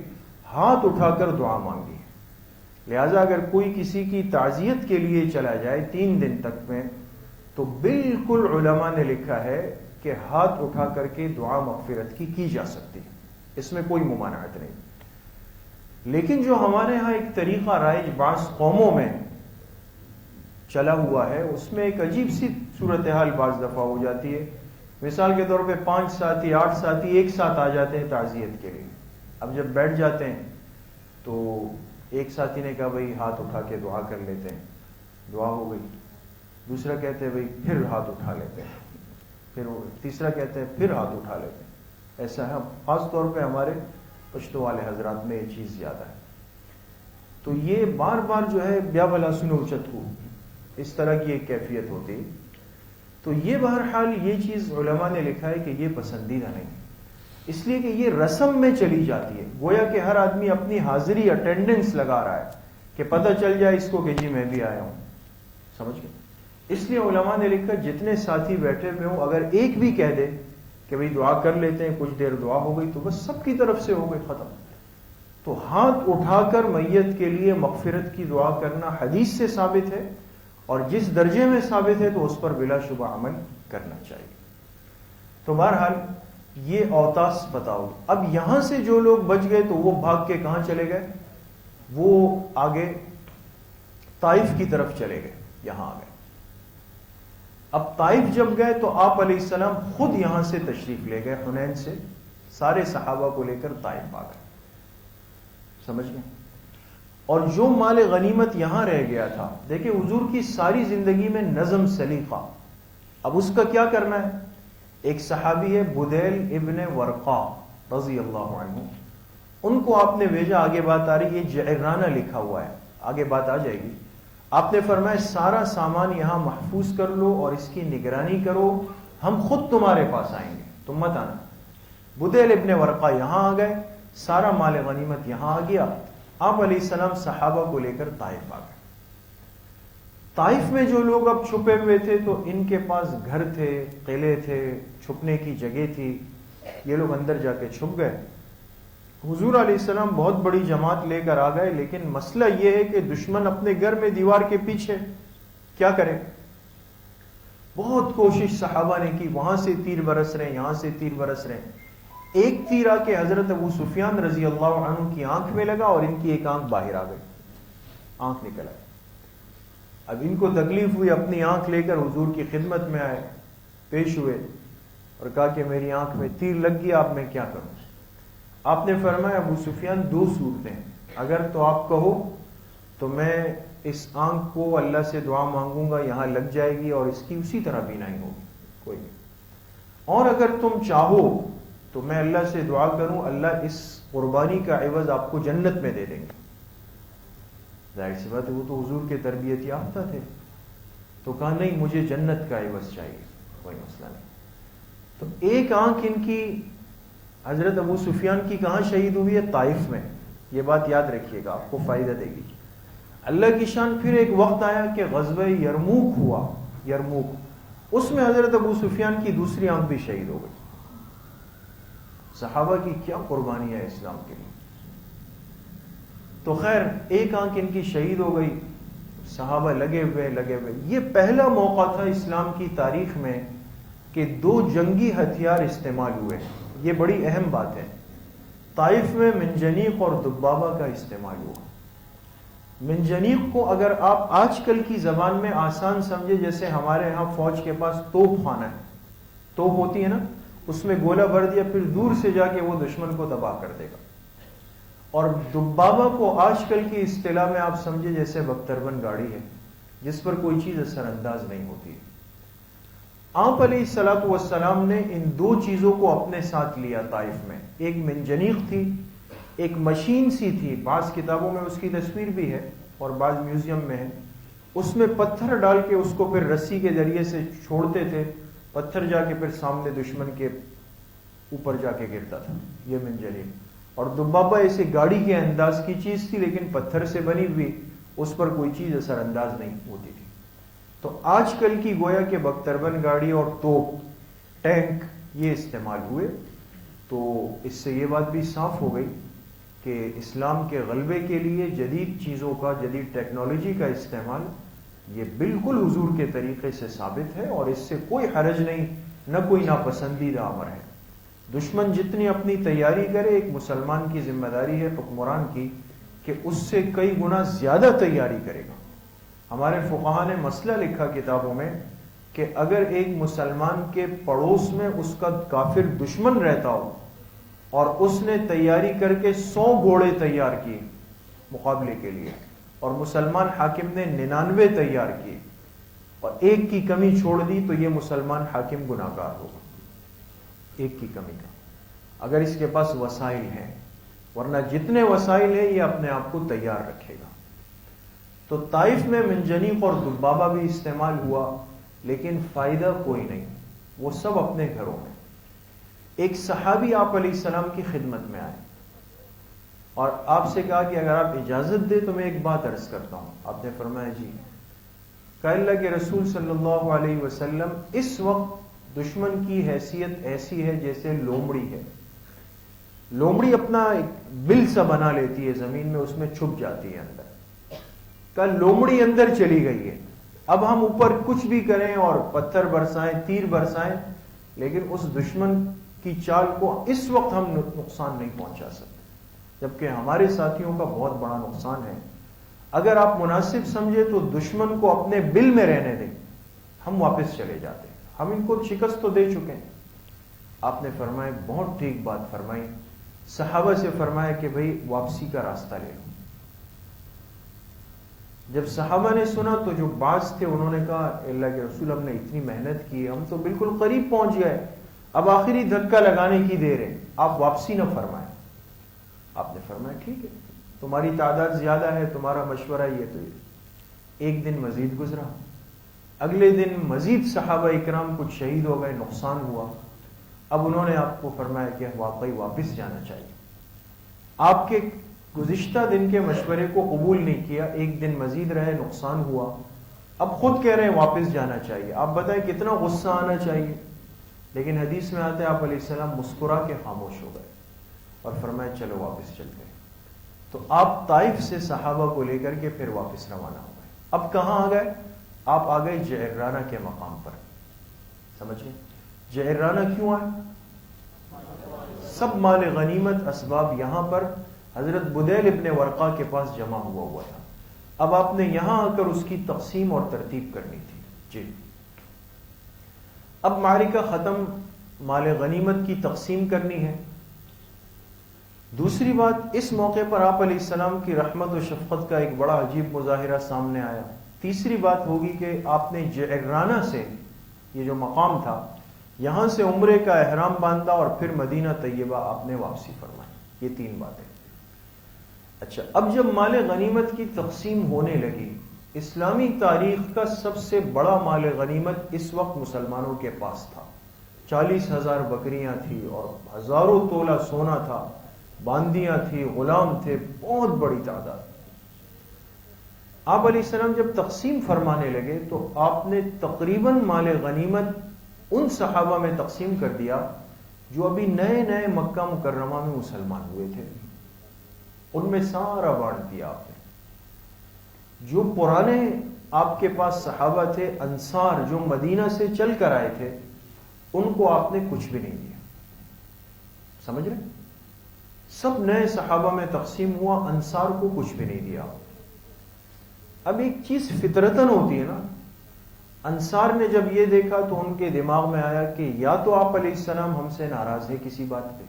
ہاتھ اٹھا کر دعا مانگی، لہذا اگر کوئی کسی کی تعزیت کے لیے چلا جائے 3 دن تک میں، تو بالکل علماء نے لکھا ہے کہ ہاتھ اٹھا کر کے دعا مغفرت کی جا سکتی ہے، اس میں کوئی ممانعت نہیں۔ لیکن جو ہمارے ہاں ایک طریقہ رائج بعض قوموں میں چلا ہوا ہے، اس میں ایک عجیب سی صورتحال بعض دفعہ ہو جاتی ہے۔ مثال کے طور پہ 5 ساتھی 8 ساتھی ایک ساتھ آ جاتے ہیں تعزیت کے لیے۔ اب جب بیٹھ جاتے ہیں تو ایک ساتھی نے کہا بھائی ہاتھ اٹھا کے دعا کر لیتے ہیں، دعا ہو گئی، دوسرا کہتے ہیں بھائی پھر ہاتھ اٹھا لیتے ہیں، پھر تیسرا کہتے ہیں پھر ہاتھ اٹھا لیتے ہیں۔ ایسا ہے، خاص طور پہ ہمارے پشتو والے حضرات میں یہ چیز زیادہ ہے۔ تو یہ بار بار جو ہے بیا بلا سنو اچت کو، اس طرح کی ایک کیفیت ہوتی۔ تو یہ بہرحال یہ چیز علماء نے لکھا ہے کہ یہ پسندیدہ نہیں، اس لیے کہ یہ رسم میں چلی جاتی ہے، گویا کہ ہر آدمی اپنی حاضری اٹینڈنس لگا رہا ہے کہ پتہ چل جائے اس کو کہ جی میں بھی آیا ہوں۔ سمجھ گئے؟ اس لیے علماء نے لکھا جتنے ساتھی بیٹھے ہوئے ہوں، اگر ایک بھی کہہ دے کہ بھئی دعا کر لیتے ہیں، کچھ دیر دعا ہو گئی تو بس سب کی طرف سے ہو گئی، ختم۔ تو ہاتھ اٹھا کر میت کے لیے مغفرت کی دعا کرنا حدیث سے ثابت ہے، اور جس درجے میں ثابت ہے تو اس پر بلا شبہ عمل کرنا چاہیے۔ تو بہرحال یہ اوتاس بتاؤ۔ اب یہاں سے جو لوگ بچ گئے تو وہ بھاگ کے کہاں چلے گئے؟ وہ آگے طائف کی طرف چلے گئے، یہاں آ گئے۔ اب طائف جب گئے تو آپ علیہ السلام خود یہاں سے تشریف لے گئے، حنین سے سارے صحابہ کو لے کر طائف آ گئے۔ سمجھ گئے؟ اور جو مال غنیمت یہاں رہ گیا تھا، دیکھیں حضور کی ساری زندگی میں نظم سلیقہ، اب اس کا کیا کرنا ہے؟ ایک صحابی ہے بدیل ابن ورقا رضی اللہ عنہ، ان کو آپ نے بھیجا، آگے بات آ رہی ہے، جعرانہ لکھا ہوا ہے، آگے بات آ جائے گی۔ آپ نے فرمایا سارا سامان یہاں محفوظ کر لو اور اس کی نگرانی کرو، ہم خود تمہارے پاس آئیں گے، تم مت آنا۔ بدیل ابن ورقا یہاں آ گئے، سارا مال غنیمت یہاں آ گیا، آپ علیہ السلام صحابہ کو لے کر طائف آ گئے۔ طائف میں جو لوگ اب چھپے ہوئے تھے تو ان کے پاس گھر تھے، قلعے تھے، چھپنے کی جگہ تھی، یہ لوگ اندر جا کے چھپ گئے۔ حضور علیہ السلام بہت بڑی جماعت لے کر آ گئے، لیکن مسئلہ یہ ہے کہ دشمن اپنے گھر میں دیوار کے پیچھے، کیا کرے؟ بہت کوشش صحابہ نے کی، وہاں سے تیر برس رہے ہیں، یہاں سے تیر برس رہے ہیں۔ ایک تیر آ کے حضرت ابو سفیان رضی اللہ عنہ کی آنکھ میں لگا اور ان کی ایک آنکھ باہر آ گئی، آنکھ نکل آئی۔ اب ان کو تکلیف ہوئی، اپنی آنکھ لے کر حضور کی خدمت میں آئے، پیش ہوئے اور کہا کہ میری آنکھ میں تیر لگ گیا، اب میں کیا کروں؟ آپ نے فرمایا ابو سفیان 2 صورتیں، اگر تو آپ کہو تو میں اس آنکھ کو اللہ سے دعا مانگوں گا، یہاں لگ جائے گی اور اس کی اسی طرح بینائی ہوگی، کوئی نہیں، اور اگر تم چاہو تو میں اللہ سے دعا کروں اللہ اس قربانی کا عوض آپ کو جنت میں دے دیں گے۔ ظاہر سی بات ہے وہ تو حضور کے تربیت یافتہ تھے، تو کہا نہیں مجھے جنت کا عوض چاہیے، کوئی مسئلہ نہیں۔ تو ایک آنکھ ان کی حضرت ابو سفیان کی کہاں شہید ہوئی ہے؟ طائف میں، یہ بات یاد رکھیے گا، آپ کو فائدہ دے گی۔ اللہ کی شان، پھر ایک وقت آیا کہ غزوہ یرموک ہوا، یرموک، اس میں حضرت ابو سفیان کی دوسری آنکھ بھی شہید ہو گئی۔ صحابہ کی کیا قربانی ہے اسلام کے لیے۔ تو خیر ایک آنکھ ان کی شہید ہو گئی، صحابہ لگے ہوئے. یہ پہلا موقع تھا اسلام کی تاریخ میں کہ 2 جنگی ہتھیار استعمال ہوئے. یہ بڑی اہم بات ہے. طائف میں منجنیق اور دبابہ کا استعمال ہوا. منجنیق کو اگر آپ آج کل کی زبان میں آسان سمجھے، جیسے ہمارے ہاں فوج کے پاس توپ خانہ ہے، توپ ہوتی ہے نا، اس میں گولہ بھر دیا، پھر دور سے جا کے وہ دشمن کو تباہ کر دے گا. اور دبابہ کو آج کل کی اصطلاح میں آپ سمجھے جیسے بختربند گاڑی ہے جس پر کوئی چیز اثر انداز نہیں ہوتی. آپ علیہ الصلوۃ والسلام نے ان 2 چیزوں کو اپنے ساتھ لیا طائف میں. ایک منجنیق تھی، ایک مشین سی تھی، بعض کتابوں میں اس کی تصویر بھی ہے اور بعض میوزیم میں ہے. اس میں پتھر ڈال کے اس کو پھر رسی کے ذریعے سے چھوڑتے تھے، پتھر جا کے پھر سامنے دشمن کے اوپر جا کے گرتا تھا. یہ منجنیق. اور دبابہ ایسے گاڑی کے انداز کی چیز تھی لیکن پتھر سے بنی ہوئی، اس پر کوئی چیز اثر انداز نہیں ہوتی تھی. تو آج کل کی گویا کہ بختربند گاڑی اور توپ، ٹینک یہ استعمال ہوئے. تو اس سے یہ بات بھی صاف ہو گئی کہ اسلام کے غلبے کے لیے جدید چیزوں کا، جدید ٹیکنالوجی کا استعمال یہ بالکل حضور کے طریقے سے ثابت ہے اور اس سے کوئی حرج نہیں، نہ کوئی ناپسندیدہ امر ہے. دشمن جتنی اپنی تیاری کرے، ایک مسلمان کی ذمہ داری ہے حکمران کی کہ اس سے کئی گنا زیادہ تیاری کرے گا. ہمارے فقہا نے مسئلہ لکھا کتابوں میں کہ اگر ایک مسلمان کے پڑوس میں اس کا کافر دشمن رہتا ہو اور اس نے تیاری کر کے 100 گھوڑے تیار کیے مقابلے کے لیے اور مسلمان حاکم نے 99 تیار کیے اور ایک کی کمی چھوڑ دی، تو یہ مسلمان حاکم گناہگار ہوگا ایک کی کمی کا، اگر اس کے پاس وسائل ہیں. ورنہ جتنے وسائل ہیں یہ اپنے آپ کو تیار رکھے گا. تو طائف میں منجنیق اور دبابہ بھی استعمال ہوا لیکن فائدہ کوئی نہیں، وہ سب اپنے گھروں میں. ایک صحابی آپ علیہ السلام کی خدمت میں آئے اور آپ سے کہا کہ اگر آپ اجازت دیں تو میں ایک بات عرض کرتا ہوں. آپ نے فرمایا جی. کہ اللہ کے رسول صلی اللہ علیہ وسلم اس وقت دشمن کی حیثیت ایسی ہے جیسے لومڑی ہے. لومڑی اپنا ایک بل سا بنا لیتی ہے زمین میں، اس میں چھپ جاتی ہے اندر. کہ لومڑی اندر چلی گئی ہے، اب ہم اوپر کچھ بھی کریں اور پتھر برسائیں، تیر برسائیں، لیکن اس دشمن کی چال کو اس وقت ہم نقصان نہیں پہنچا سکتے، جبکہ ہمارے ساتھیوں کا بہت بڑا نقصان ہے. اگر آپ مناسب سمجھے تو دشمن کو اپنے بل میں رہنے دیں، ہم واپس چلے جاتے ہیں، ہم ان کو شکست تو دے چکے ہیں. آپ نے فرمایا بہت ٹھیک بات فرمائی. صحابہ سے فرمایا کہ بھئی واپسی کا راستہ لے لو. جب صحابہ نے سنا تو جو بعض تھے انہوں نے کہا اللہ کے رسول ہم نے اتنی محنت کی، ہم تو بالکل قریب پہنچ گئے، اب آخری دھکا لگانے کی دیر ہے، آپ واپسی نہ فرمائیں. آپ نے فرمایا ٹھیک ہے، تمہاری تعداد زیادہ ہے، تمہارا مشورہ یہ تو یہ. ایک دن مزید گزرا، اگلے دن مزید صحابہ اکرام کچھ شہید ہو گئے، نقصان ہوا. اب انہوں نے آپ کو فرمایا کہ واقعی واپس جانا چاہیے. آپ کے گزشتہ دن کے مشورے کو قبول نہیں کیا، ایک دن مزید رہے، نقصان ہوا، اب خود کہہ رہے ہیں واپس جانا چاہیے. آپ بتائیں کتنا غصہ آنا چاہیے. لیکن حدیث میں آتا ہے آپ علیہ السلام مسکرا کے خاموش ہو گئے اور فرمایا چلو واپس چلتے ہیں. تو آپ طائف سے صحابہ کو لے کر کے پھر واپس روانہ ہو گئے. اب کہاں آ گئے؟ آپ آ گئے جعرانہ کے مقام پر. سمجھیں جعرانہ کیوں آئے؟ سب مال غنیمت اسباب یہاں پر حضرت بدیل ابن ورقا کے پاس جمع ہوا تھا. اب آپ نے یہاں آ کر اس کی تقسیم اور ترتیب کرنی تھی. جی اب معرکہ ختم، مال غنیمت کی تقسیم کرنی ہے. دوسری بات، اس موقع پر آپ علیہ السلام کی رحمت و شفقت کا ایک بڑا عجیب مظاہرہ سامنے آیا. تیسری بات ہوگی کہ آپ نے جعرانہ سے، یہ جو مقام تھا، یہاں سے عمرے کا احرام باندھا اور پھر مدینہ طیبہ آپ نے واپسی فرمائی. یہ 3 باتیں. اچھا، اب جب مال غنیمت کی تقسیم ہونے لگی، اسلامی تاریخ کا سب سے بڑا مال غنیمت اس وقت مسلمانوں کے پاس تھا. 40,000 بکریاں تھی اور ہزاروں تولہ سونا تھا، باندیاں تھی، غلام تھے، بہت بڑی تعداد. آپ علیہ السلام جب تقسیم فرمانے لگے تو آپ نے تقریباً مال غنیمت ان صحابہ میں تقسیم کر دیا جو ابھی نئے نئے مکہ مکرمہ میں مسلمان ہوئے تھے. ان میں سارا بانٹ دیا آپ نے. جو پرانے آپ کے پاس صحابہ تھے انصار جو مدینہ سے چل کر آئے تھے ان کو آپ نے کچھ بھی نہیں دیا. سمجھ رہے؟ سب نئے صحابہ میں تقسیم ہوا, انصار کو کچھ بھی نہیں دیا. اب ایک چیز فطرتاً ہوتی ہے نا, انصار نے جب یہ دیکھا تو ان کے دماغ میں آیا کہ یا تو آپ علیہ السلام ہم سے ناراض ہے کسی بات پہ,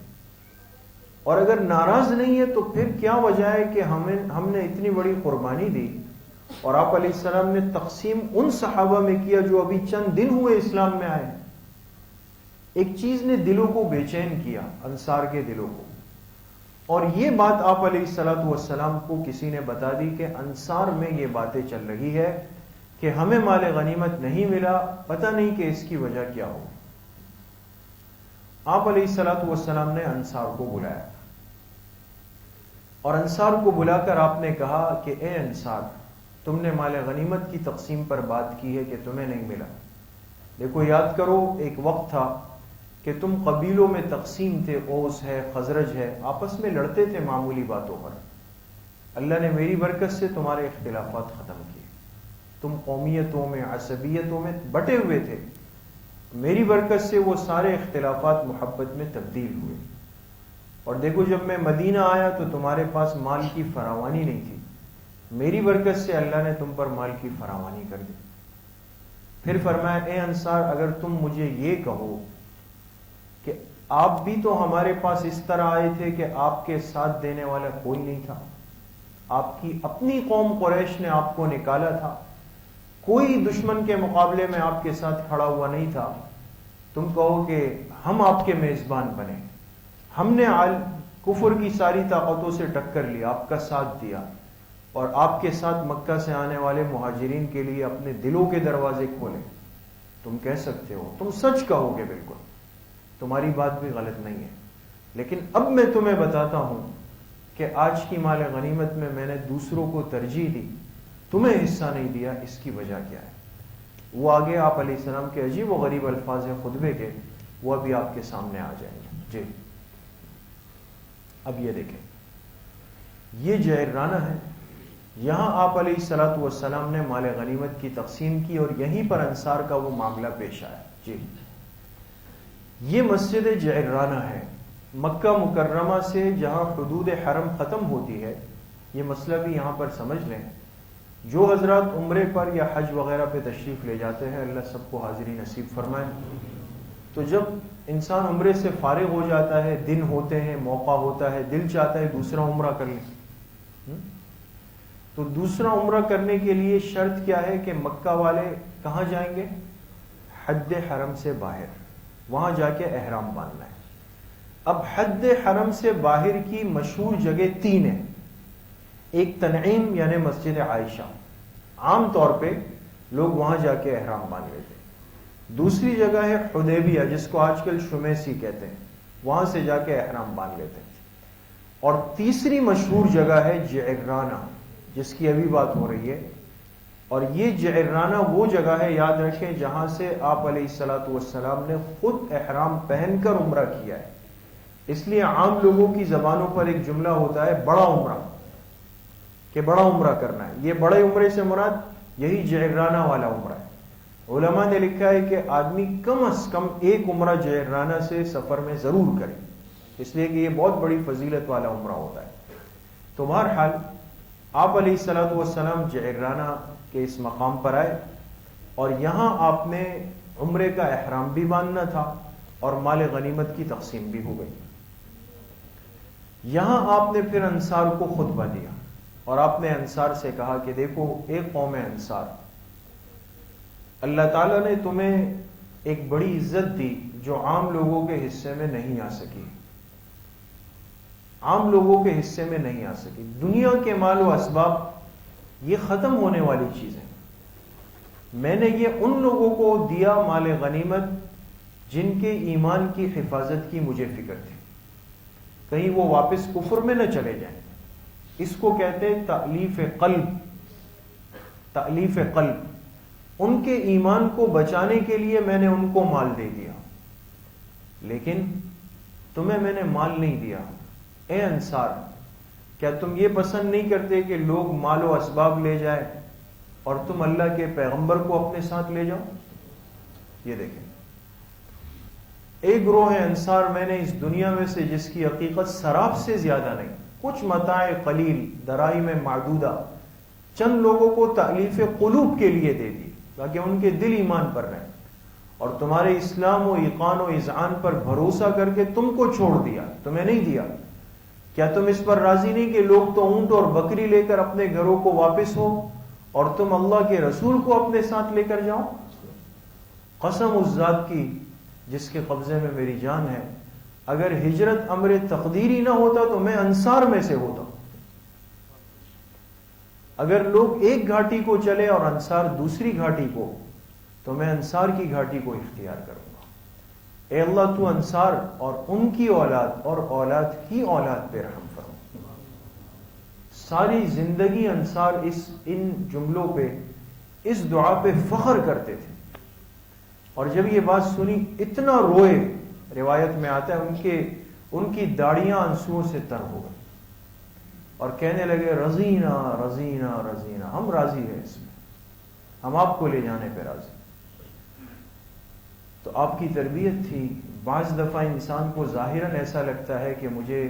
اور اگر ناراض نہیں ہے تو پھر کیا وجہ ہے کہ ہم نے اتنی بڑی قربانی دی اور آپ علیہ السلام نے تقسیم ان صحابہ میں کیا جو ابھی چند دن ہوئے اسلام میں آئے. ایک چیز نے دلوں کو بے چین کیا, انصار کے دلوں کو, اور یہ بات آپ علیہ الصلوۃ والسلام کو کسی نے بتا دی کہ انصار میں یہ باتیں چل رہی ہے کہ ہمیں مال غنیمت نہیں ملا, پتہ نہیں کہ اس کی وجہ کیا ہو. آپ علیہ الصلوۃ والسلام نے انصار کو بلایا اور انصار کو بلا کر آپ نے کہا کہ اے انصار, تم نے مال غنیمت کی تقسیم پر بات کی ہے کہ تمہیں نہیں ملا. دیکھو یاد کرو, ایک وقت تھا کہ تم قبیلوں میں تقسیم تھے, اوس ہے خزرج ہے, آپس میں لڑتے تھے معمولی باتوں پر. اللہ نے میری برکت سے تمہارے اختلافات ختم کیے. تم قومیتوں میں عصبیتوں میں بٹے ہوئے تھے, میری برکت سے وہ سارے اختلافات محبت میں تبدیل ہوئے. اور دیکھو جب میں مدینہ آیا تو تمہارے پاس مال کی فراوانی نہیں تھی, میری برکت سے اللہ نے تم پر مال کی فراوانی کر دی. پھر فرمایا اے انصار, اگر تم مجھے یہ کہو کہ آپ بھی تو ہمارے پاس اس طرح آئے تھے کہ آپ کے ساتھ دینے والا کوئی نہیں تھا, آپ کی اپنی قوم قریش نے آپ کو نکالا تھا, کوئی دشمن کے مقابلے میں آپ کے ساتھ کھڑا ہوا نہیں تھا, تم کہو کہ ہم آپ کے میزبان بنے, ہم نے کفر کی ساری طاقتوں سے ٹکر لی, آپ کا ساتھ دیا, اور آپ کے ساتھ مکہ سے آنے والے مہاجرین کے لیے اپنے دلوں کے دروازے کھولے. تم کہہ سکتے ہو, تم سچ کہو گے, بالکل تمہاری بات بھی غلط نہیں ہے, لیکن اب میں تمہیں بتاتا ہوں کہ آج کی مال غنیمت میں نے دوسروں کو ترجیح دی, تمہیں حصہ نہیں دیا, اس کی وجہ کیا ہے؟ وہ آگے آپ علیہ السلام کے عجیب و غریب الفاظ ہیں خطبے کے, وہ ابھی آپ کے سامنے آ جائیں گے. جی اب یہ دیکھیں, یہ جعرانہ ہے, یہاں آپ علیہ الصلوۃ والسلام نے مال غنیمت کی تقسیم کی اور یہیں پر انصار کا وہ معاملہ پیش آیا. جی یہ مسجد جعرانہ ہے, مکہ مکرمہ سے جہاں حدود حرم ختم ہوتی ہے. یہ مسئلہ بھی یہاں پر سمجھ لیں, جو حضرات عمرے پر یا حج وغیرہ پہ تشریف لے جاتے ہیں, اللہ سب کو حاضری نصیب فرمائے, تو جب انسان عمرے سے فارغ ہو جاتا ہے, دن ہوتے ہیں, موقع ہوتا ہے, دل چاہتا ہے دوسرا عمرہ کر لیں, تو دوسرا عمرہ کرنے کے لیے شرط کیا ہے کہ مکہ والے کہاں جائیں گے؟ حد حرم سے باہر, وہاں جا کے احرام باندھنا ہے. اب حد حرم سے باہر کی مشہور جگہ 3 ہیں. ایک تنعیم یعنی مسجد عائشہ, عام طور پہ لوگ وہاں جا کے احرام باندھ لیتے ہیں. دوسری جگہ ہے حدیبیہ, جس کو آج کل شمیسی کہتے ہیں, وہاں سے جا کے احرام باندھ لیتے ہیں. اور تیسری مشہور جگہ ہے جعرانہ, جس کی ابھی بات ہو رہی ہے. اور یہ جعرانہ وہ جگہ ہے, یاد رکھیں, جہاں سے آپ علیہ الصلوۃ والسلام نے خود احرام پہن کر عمرہ کیا ہے. اس لیے عام لوگوں کی زبانوں پر ایک جملہ ہوتا ہے بڑا عمرہ, کہ بڑا عمرہ کرنا ہے. یہ بڑے عمرے سے مراد یہی جعرانہ والا عمرہ ہے. علماء نے لکھا ہے کہ آدمی کم از کم ایک عمرہ جعرانہ سے سفر میں ضرور کرے, اس لیے کہ یہ بہت بڑی فضیلت والا عمرہ ہوتا ہے. تو بہرحال آپ علیہ الصلوۃ والسلام جعرانہ کے اس مقام پر آئے, اور یہاں آپ نے عمرے کا احرام بھی باندھنا تھا اور مال غنیمت کی تقسیم بھی ہو گئی. یہاں آپ نے پھر انصار کو خطبہ دیا, اور آپ نے انصار سے کہا کہ دیکھو ایک قوم انصار, اللہ تعالیٰ نے تمہیں ایک بڑی عزت دی جو عام لوگوں کے حصے میں نہیں آ سکی, عام لوگوں کے حصے میں نہیں آ سکی. دنیا کے مال و اسباب یہ ختم ہونے والی چیز ہے, میں نے یہ ان لوگوں کو دیا مال غنیمت جن کے ایمان کی حفاظت کی مجھے فکر تھی, کہیں وہ واپس کفر میں نہ چلے جائیں. اس کو کہتے ہیں تألیف قلب. تألیف قلب, ان کے ایمان کو بچانے کے لیے میں نے ان کو مال دے دیا, لیکن تمہیں میں نے مال نہیں دیا. اے انصار, کیا تم یہ پسند نہیں کرتے کہ لوگ مال و اسباب لے جائیں اور تم اللہ کے پیغمبر کو اپنے ساتھ لے جاؤ. یہ دیکھیں، ایک گروہ انصار میں نے اس دنیا میں سے جس کی حقیقت سراب سے زیادہ نہیں، کچھ متاع قلیل دراہیم معدودہ چند لوگوں کو تألیف قلوب کے لیے دے دی تاکہ ان کے دل ایمان پر رہیں، اور تمہارے اسلام و ایقان و اذعان پر بھروسہ کر کے تم کو چھوڑ دیا، تمہیں نہیں دیا. کیا تم اس پر راضی نہیں کہ لوگ تو اونٹ اور بکری لے کر اپنے گھروں کو واپس ہو اور تم اللہ کے رسول کو اپنے ساتھ لے کر جاؤ؟ قسم اس ذات کی جس کے قبضے میں میری جان ہے، اگر ہجرت امر تقدیری نہ ہوتا تو میں انصار میں سے ہوتا. اگر لوگ ایک گھاٹی کو چلے اور انصار دوسری گھاٹی کو، تو میں انصار کی گھاٹی کو اختیار کروں گا. اے اللہ تو انصار اور ان کی اولاد اور اولاد کی اولاد پہ رحم فرما. ساری زندگی انصار ان جملوں پہ، اس دعا پہ فخر کرتے تھے، اور جب یہ بات سنی اتنا روئے. روایت میں آتا ہے ان کی داڑیاں آنسوؤں سے تر ہو گئی اور کہنے لگے رضینا رضینا رضینا، ہم راضی ہیں اس میں، ہم آپ کو لے جانے پہ راضی. تو آپ کی تربیت تھی. بعض دفعہ انسان کو ظاہراً ایسا لگتا ہے کہ مجھے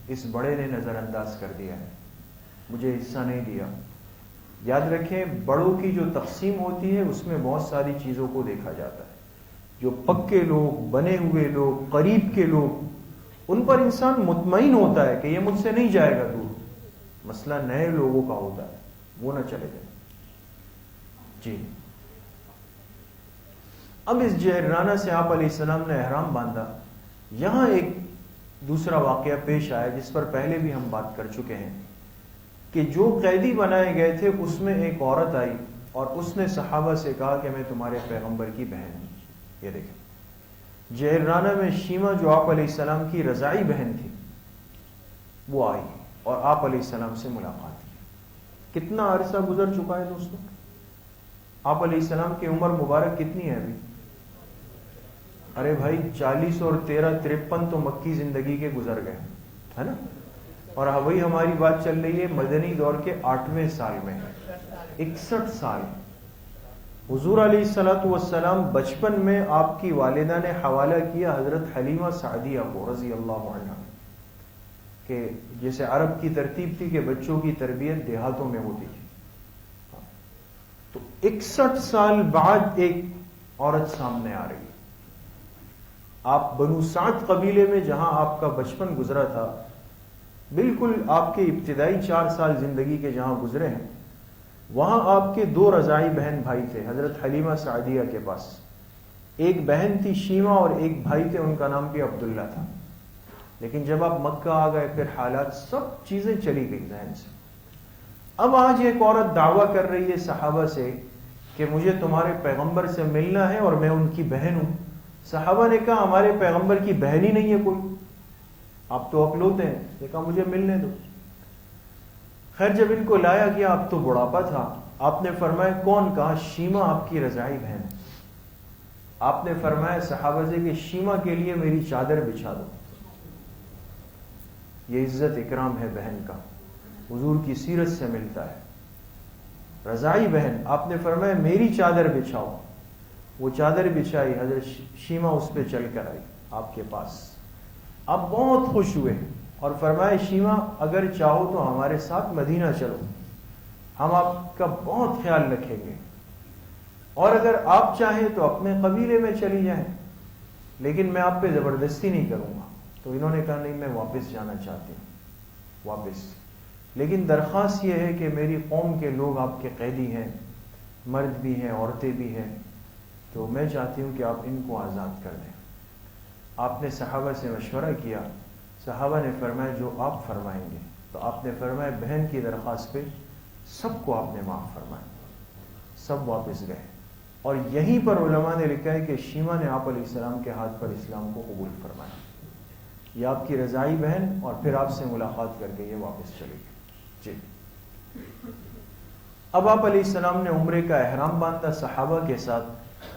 اس بڑے نے نظر انداز کر دیا ہے، مجھے حصہ نہیں دیا. یاد رکھیں، بڑوں کی جو تقسیم ہوتی ہے اس میں بہت ساری چیزوں کو دیکھا جاتا ہے. جو پکے لوگ، بنے ہوئے لوگ، قریب کے لوگ، ان پر انسان مطمئن ہوتا ہے کہ یہ مجھ سے نہیں جائے گا دور. مسئلہ نئے لوگوں کا ہوتا ہے، وہ نہ چلے جائے. جی، اب اس جعرانہ سے آپ علیہ السلام نے احرام باندھا. یہاں ایک دوسرا واقعہ پیش آیا جس پر پہلے بھی ہم بات کر چکے ہیں کہ جو قیدی بنائے گئے تھے اس میں ایک عورت آئی اور اس نے صحابہ سے کہا کہ میں تمہارے پیغمبر کی بہن ہوں. یہ دیکھیں، جعرانہ میں شیمہ جو آپ علیہ السلام کی رضاعی بہن تھی وہ آئی اور آپ علیہ السلام سے ملاقات کی. کتنا عرصہ گزر چکا ہے دوستوں؟ آپ علیہ السلام کی عمر مبارک کتنی ہے ابھی؟ ارے بھائی 40 اور 13 53 تو مکی زندگی کے گزر گئے، ہے نا؟ اور وہی ہماری بات چل رہی ہے مدنی دور کے 8ویں سال میں، 61 سال. حضور علیہ الصلوۃ والسلام بچپن میں آپ کی والدہ نے حوالہ کیا حضرت حلیمہ سعدیہ کو رضی اللہ عنہ، کہ جیسے عرب کی ترتیب تھی کہ بچوں کی تربیت دیہاتوں میں ہوتی تھی. تو 61 سال بعد ایک عورت سامنے آ رہی ہے. آپ بنو سعد قبیلے میں جہاں آپ کا بچپن گزرا تھا، بالکل آپ کے ابتدائی 4 سال زندگی کے جہاں گزرے ہیں، وہاں آپ کے 2 رضاعی بہن بھائی تھے حضرت حلیمہ سعدیہ کے پاس. ایک بہن تھی شیمہ اور ایک بھائی تھے، ان کا نام بھی عبداللہ تھا. لیکن جب آپ مکہ آ گئے پھر حالات، سب چیزیں چلی گئی ذہن سے. اب آج ایک عورت دعویٰ کر رہی ہے صحابہ سے کہ مجھے تمہارے پیغمبر سے ملنا ہے اور میں ان کی بہن ہوں. صحابہ نے کہا ہمارے پیغمبر کی بہن ہی نہیں ہے کوئی، آپ تو اکلوتے ہیں. یہ کہا مجھے ملنے دو. خیر جب ان کو لایا گیا، اب تو بڑھاپا تھا، آپ نے فرمایا کون؟ کہا شیمہ آپ کی رضاعی بہن. آپ نے فرمایا صحابہ سے کہ شیمہ کے لیے میری چادر بچھا دو. یہ عزت اکرام ہے بہن کا، حضور کی سیرت سے ملتا ہے. رضاعی بہن، آپ نے فرمایا میری چادر بچھاؤ. وہ چادر بچھائی، حضرت شیمہ اس پہ چل کر آئی آپ کے پاس. آپ بہت خوش ہوئے اور فرمائے شیمہ اگر چاہو تو ہمارے ساتھ مدینہ چلو، ہم آپ کا بہت خیال رکھیں گے، اور اگر آپ چاہیں تو اپنے قبیلے میں چلی جائیں، لیکن میں آپ پہ زبردستی نہیں کروں گا. تو انہوں نے کہا نہیں، میں واپس جانا چاہتی ہوں، واپس، لیکن درخواست یہ ہے کہ میری قوم کے لوگ آپ کے قیدی ہیں، مرد بھی ہیں عورتیں بھی ہیں، تو میں چاہتی ہوں کہ آپ ان کو آزاد کر دیں. آپ نے صحابہ سے مشورہ کیا، صحابہ نے فرمایا جو آپ فرمائیں گے. تو آپ نے فرمایا بہن کی درخواست پہ سب کو آپ نے معاف فرمایا، سب واپس گئے. اور یہیں پر علماء نے لکھا ہے کہ شیمہ نے آپ علیہ السلام کے ہاتھ پر اسلام کو قبول فرمایا. یہ آپ کی رضائی بہن، اور پھر آپ سے ملاقات کر کے یہ واپس چلی گئی. جی، اب آپ علیہ السلام نے عمرے کا احرام باندھا صحابہ کے ساتھ،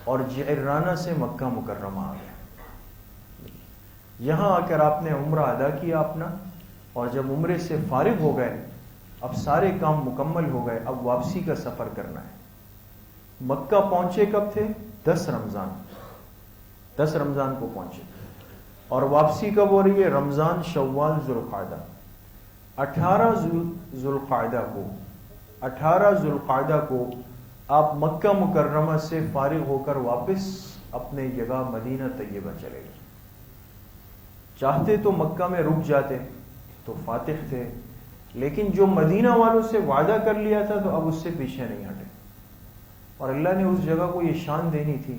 اور جعرانہ سے مکہ مکرمہ آ گیا. یہاں آ کر آپ نے عمرہ ادا کیا اپنا، اور جب عمرے سے فارغ ہو گئے، اب سارے کام مکمل ہو گئے، اب واپسی کا سفر کرنا ہے. مکہ پہنچے کب تھے؟ 10 رمضان، 10 رمضان کو پہنچے، اور واپسی کب ہو رہی ہے؟ رمضان، شوال، ذوالقعدہ، 18 ذوالقعدہ کو آپ مکہ مکرمہ سے فارغ ہو کر واپس اپنے جگہ مدینہ طیبہ چلے گئے۔ چاہتے تو مکہ میں رک جاتے تو فاتح تھے، لیکن جو مدینہ والوں سے وعدہ کر لیا تھا تو اب اس سے پیچھے نہیں ہٹے، اور اللہ نے اس جگہ کو یہ شان دینی تھی۔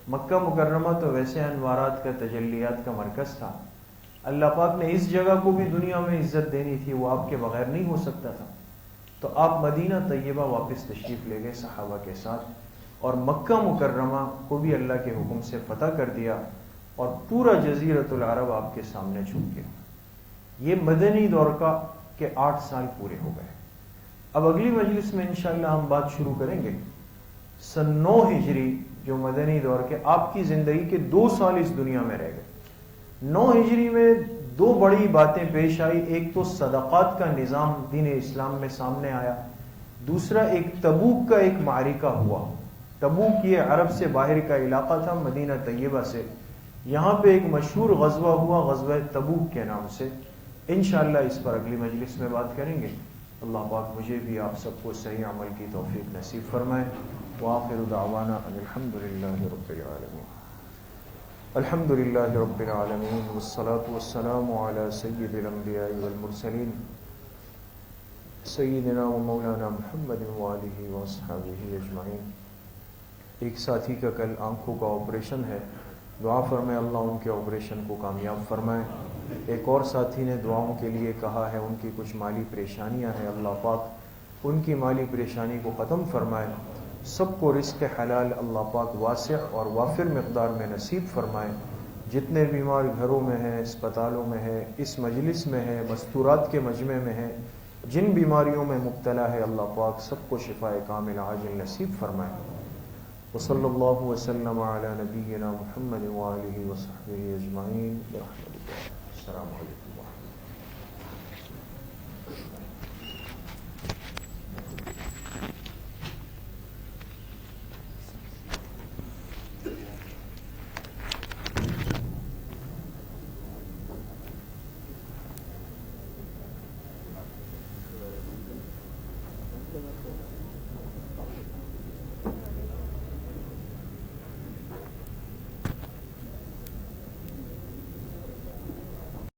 مکہ مکرمہ تو ویسے انوارات کا، تجلیات کا مرکز تھا، اللہ پاک نے اس جگہ کو بھی دنیا میں عزت دینی تھی، وہ آپ کے بغیر نہیں ہو سکتا تھا۔ تو آپ مدینہ طیبہ واپس تشریف لے گئے صحابہ کے ساتھ، اور مکہ مکرمہ کو بھی اللہ کے حکم سے فتح کر دیا، اور پورا جزیرۃ العرب آپ کے سامنے جھک گیا۔ یہ مدنی دور کے 8 سال پورے ہو گئے۔ اب اگلی مجلس میں انشاءاللہ ہم بات شروع کریں گے سن 9 ہجری، جو مدنی دور کے آپ کی زندگی کے 2 سال اس دنیا میں رہ گئے۔ 9 ہجری میں 2 بڑی باتیں پیش آئی، ایک تو صدقات کا نظام دین اسلام میں سامنے آیا، دوسرا ایک تبوک کا ایک معرکہ ہوا۔ تبوک یہ عرب سے باہر کا علاقہ تھا، مدینہ طیبہ سے، یہاں پہ ایک مشہور غزوہ ہوا، غزوہ تبوک کے نام سے۔ انشاءاللہ اس پر اگلی مجلس میں بات کریں گے۔ اللہ پاک مجھے بھی آپ سب کو صحیح عمل کی توفیق نصیب فرمائے۔ وآخر دعوانا ان الحمدللہ رب العالمین۔ الحمدللہ رب العالمین، والصلاة والسلام علی سید الانبیاء والمرسلین، سیدنا و مولانا محمد وآلہ واصحابہ اجمعین۔ ایک ساتھی کا کل آنکھوں کا آپریشن ہے، دعا فرمائے اللہ ان کے آپریشن کو کامیاب فرمائے۔ ایک اور ساتھی نے دعاؤں کے لیے کہا ہے، ان کی کچھ مالی پریشانیاں ہیں، اللہ پاک ان کی مالی پریشانی کو ختم فرمائے۔ سب کو رزق حلال اللہ پاک واسع اور وافر مقدار میں نصیب فرمائے۔ جتنے بیمار گھروں میں ہیں، اسپتالوں میں ہیں، اس مجلس میں ہیں، مستورات کے مجمع میں ہیں، جن بیماریوں میں مبتلا ہے اللہ پاک سب کو شفاء کامل عاجل نصیب فرمائے۔ وصلی اللہ وسلم علی نبینا محمد وآلہ وصحبہ اجمعین برحمتہ اللہ۔ السلام علیکم۔